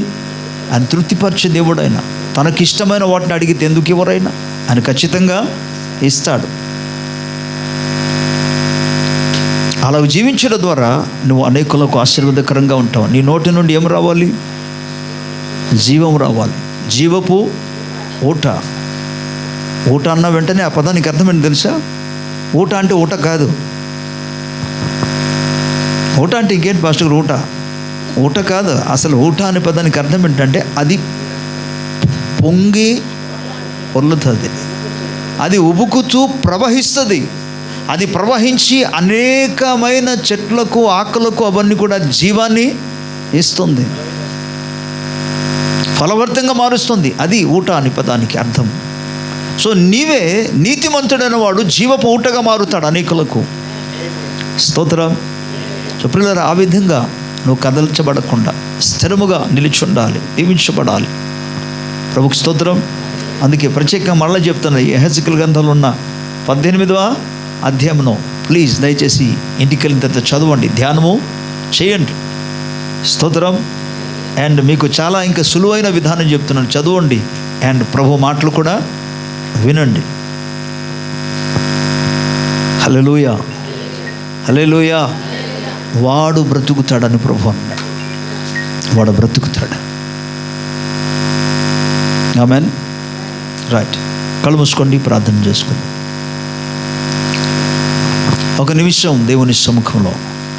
ఆయన తృప్తిపరిచే దేవుడు. ఆయన తనకిష్టమైన వాటిని అడిగితే ఎందుకు ఎవరైనా ఆయన ఖచ్చితంగా ఇస్తాడు. అలా జీవించడం ద్వారా నువ్వు అనేకులకు ఆశీర్వాదకరంగా ఉంటావు. నీ నోటి నుండి ఏం రావాలి? జీవం రావాలి. జీవపు ఊట. ఊట అన్న వెంటనే ఆ పదానికి అర్థమేంటి తెలుసా? ఊట అంటే ఊట కాదు. ఊట అంటే ఇంకేంటి పాస్టర్? ఊట కాదు. అసలు ఊట అనే పదానికి అర్థం ఏంటంటే అది పొంగి పొర్లుతుంది, అది ఉబుకుతూ ప్రవహిస్తుంది. అది ప్రవహించి అనేకమైన చెట్లకు, ఆకులకు అవన్నీ కూడా జీవాన్ని ఇస్తుంది, ఫలవర్తంగా మారుస్తుంది. అది ఊట అని పదానికి అర్థం. సో నీవే నీతిమంతుడైన వాడు జీవపు ఊటగా మారుతాడు అనేకులకు. స్తోత్రం. సో ప్రియులారా, ఆ విధంగా నువ్వు కదల్చబడకుండా స్థిరముగా నిలిచుండాలి, దీవించబడాలి. ప్రభుకు స్తోత్రం. అందుకే ప్రత్యేకంగా మళ్ళీ చెప్తున్నా, యెహెజ్కేలు గ్రంథంలో ఉన్న 18వ అధ్యాయమును ప్లీజ్ దయచేసి ఇంటికి వెళ్ళిన తర్వాత చదవండి, ధ్యానము చేయండి. స్తోత్రం. అండ్ మీకు చాలా ఇంకా సులువైన విధానం చెప్తున్నాను, చదవండి. అండ్ ప్రభు మాటలు కూడా వినండి. హల్లెలూయా, హల్లెలూయా. వాడు బ్రతుకుతాడని ప్రభు అన్నాడు. వాడు బ్రతుకుతాడు. ఆమేన్. రైట్, కళ్ళు మూసుకోండి, ప్రార్థన చేసుకుందాం. ఒక నిమిషం దేవుని సముఖంలో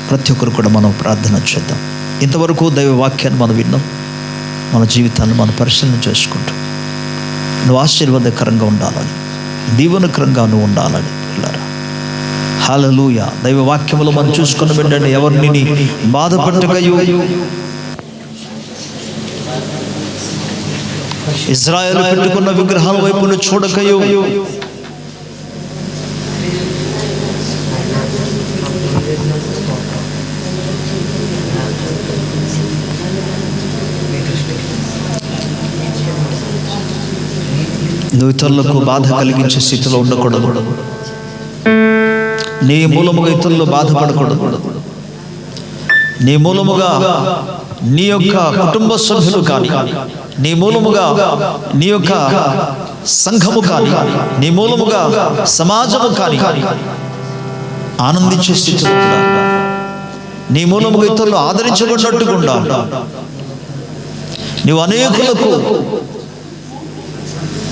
ప్రతి ఒక్కరు కూడా మనం ప్రార్థన చేద్దాం. ఇంతవరకు దైవ వాక్యాన్ని మనం విన్నాం. మన జీవితాన్ని మనం పరిశీలన చేసుకుంటాం. నువ్వు ఆశీర్వాదకరంగా ఉండాలని, దీవెనకరంగా నువ్వు ఉండాలని పిల్లరా. హల్లెలూయా. దైవ వాక్యములో మనం చూసుకున్న వెంటనే ఎవరిని బాధపెట్టకయు, ఇజ్రాయేలు పెట్టుకున్న విగ్రహాల వైపును చూడకయు, నువ్వు ఇతరులకు బాధ కలిగించే స్థితిలో ఉండకూడదు. నీ మూలముగా ఇతరులు బాధపడకూడదు. నీ మూలముగా నీ యొక్క కుటుంబ సభ్యులు కానీ, నీ మూలముగా నీ యొక్క సంఘము కానీ, నీ మూలముగా సమాజము కానీ ఆనందించే స్థితిలో ఉండాలి. నీ మూలముగా ఇతరులు ఆదరించబడినట్టుగా ఉండాలి. నీవు అనేకులకు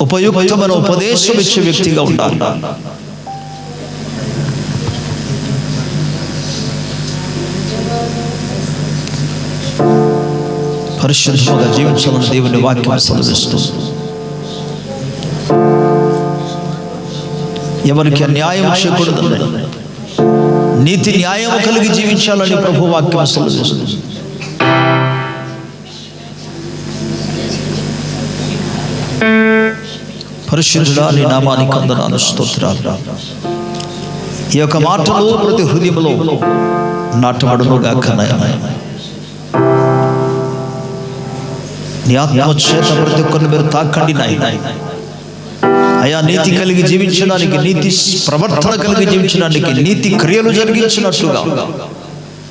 ఉపయుక్తమైన ఉపదేశం ఇచ్చే వ్యక్తిగా ఉండాలి. పరిశుద్ధంగా జీవించాలని దేవుని వాక్యం సెలవిస్తుంది. ఎవరికి అన్యాయం చేయకూడదని, నీతి న్యాయం కలిగి జీవించాలని ప్రభు వాక్యం సెలవిస్తుంది. పరిశుద్ధుడా, నీ నామానికి వందనాలు, స్తోత్రాలు. ఈ యొక్క మాటలు ప్రతి హృదయంలో నాటబడునుగాక నాయనా. నీ ఆత్మచేత ప్రతి ఒక్కరిని మీరు తాకండి నాయనా. అయా, నీతి కలిగి జీవించడానికి, నీతి ప్రవర్తన కలిగి జీవించడానికి, నీతి క్రియలు జరిగించినట్లుగా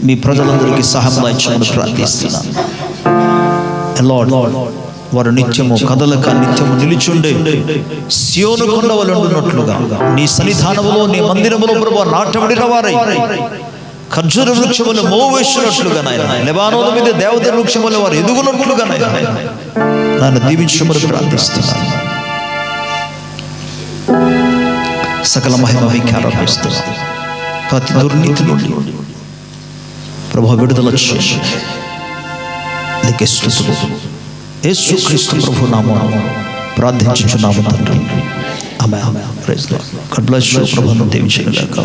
మీ ప్రజలందరికీ సహాయం దయచేయమని ప్రార్థిస్తున్నాను. లార్డ్, వారు నిత్యము కదలక నిత్యము నిలిచుండే సియోను కొండ వలె ఉండునట్లుగా, నీ సన్నిధానములో, నీ మందిరములో ప్రభువా నాటబడిన వారై ఖర్జూర వృక్షములు మోవేసినట్లుగా నాయన, లెబానోను మీద దేవదారు వృక్షములు వారు ఎదుగునట్లుగా నాయన నన్ను దీవించమని ప్రార్థిస్తున్నాను. సకల మహిమ మీకే ఆరోపిస్తున్నాను. ప్రతి దుర్నీతి నుండి ప్రభువా విడుదల చేసి నీకే స్తుతులు. యేసుక్రీస్తు ప్రభు నామమున ప్రార్థించుచున్నాము తండ్రి. ఆమేన్. Praise the lord. God bless you. ప్రభువును దీవించును గాక.